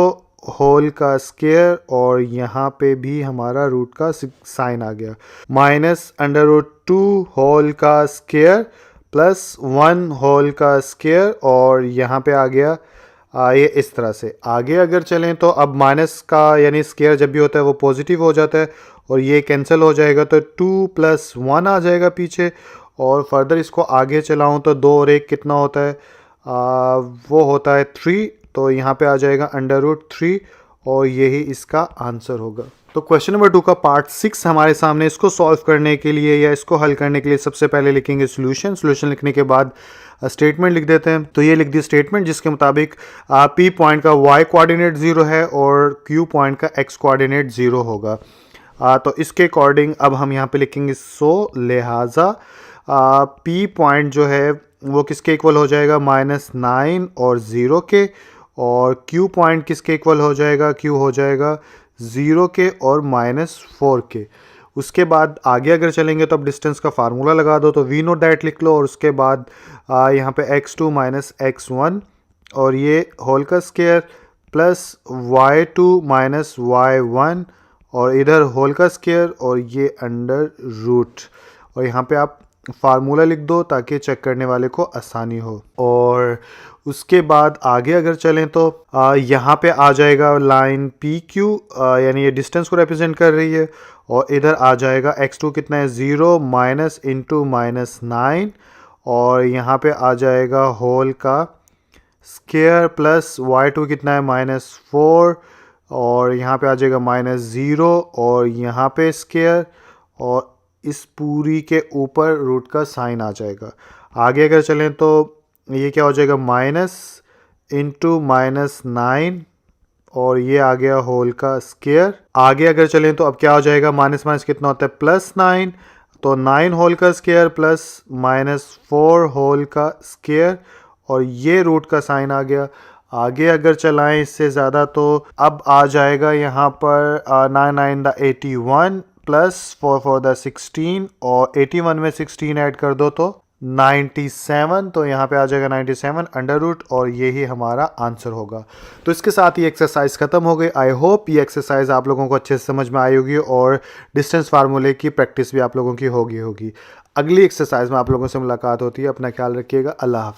होल का स्क्वायर, और यहाँ पे भी हमारा रूट का साइन आ गया, -√2 होल का स्क्वायर प्लस 1 होल का स्क्वायर, और यहाँ पे आ गया ये इस तरह से। आगे अगर चलें तो अब माइनस का यानी स्क्वायर जब भी होता है वो पॉजिटिव हो जाता है, और ये कैंसिल हो जाएगा तो 2 + 1 आ जाएगा पीछे, और फर्दर इसको आगे चलाऊं तो 2 और 1 कितना होता है वो होता है 3, तो यहाँ पे आ जाएगा √3, और यही इसका आंसर होगा। तो क्वेश्चन नंबर 2 का पार्ट 6 हमारे सामने। इसको सॉल्व करने के लिए या इसको हल करने के लिए सबसे पहले लिखेंगे सोल्यूशन। सोल्यूशन लिखने के बाद स्टेटमेंट लिख देते हैं। तो ये लिख दी स्टेटमेंट जिसके मुताबिक P पॉइंट का y कोऑर्डिनेट 0 है और Q पॉइंट का x कोऑर्डिनेट 0 होगा। तो इसके अकॉर्डिंग अब हम यहाँ पे लिखेंगे 100, लिहाजा पी पॉइंट जो है वो किसके इक्वल हो जाएगा, -9 और 0 के, और क्यू पॉइंट किसके इक्वल हो जाएगा, क्यू हो जाएगा 0 के और -4 के। उसके बाद आगे अगर चलेंगे तो अब डिस्टेंस का फार्मूला लगा दो, तो वी नोट दैट लिख लो, और उसके बाद यहाँ पे x2 - x1 और ये होल का स्क्वायर प्लस y2 - y1 और इधर होल का स्क्वायर और ये अंडर रूट, और यहाँ पे आप फार्मूला लिख दो ताकि चेक करने वाले को आसानी हो। और उसके बाद आगे अगर चलें तो यहाँ पे आ जाएगा लाइन पी क्यू, यानी ये डिस्टेंस को रिप्रेजेंट कर रही है, और इधर आ जाएगा x2 कितना है 0 माइनस इंटू -9, और यहाँ पे आ जाएगा होल का स्क्वायर प्लस y2 कितना है -4, और यहाँ पे आ जाएगा -0 और यहाँ पे स्क्वायर, और इस पूरी के ऊपर रूट का साइन आ जाएगा। आगे अगर चलें तो ये क्या हो जाएगा माइनस इंटू -9 और ये आ गया होल का स्क्वायर। आगे अगर चलें तो अब क्या हो जाएगा, माइनस माइनस कितना होता है +9, तो 9 होल का स्क्वायर प्लस -4 होल का स्क्वायर, और ये रूट का साइन आ गया। आगे अगर चलाएं इससे ज़्यादा तो अब आ जाएगा यहाँ पर 9 9 द 81 प्लस 4 4 द 16, और 81 में 16 ऐड कर दो तो 97, तो यहाँ पे आ जाएगा 97 अंडर रूट, और यही हमारा आंसर होगा। तो इसके साथ ही एक्सरसाइज ख़त्म हो गई। आई होप ये एक्सरसाइज आप लोगों को अच्छे से समझ में आई होगी और डिस्टेंस फार्मूले की प्रैक्टिस भी आप लोगों की होगी। अगली एक्सरसाइज में आप लोगों से मुलाकात होती है। अपना ख्याल रखिएगा। अल्लाह हाफ़िज़।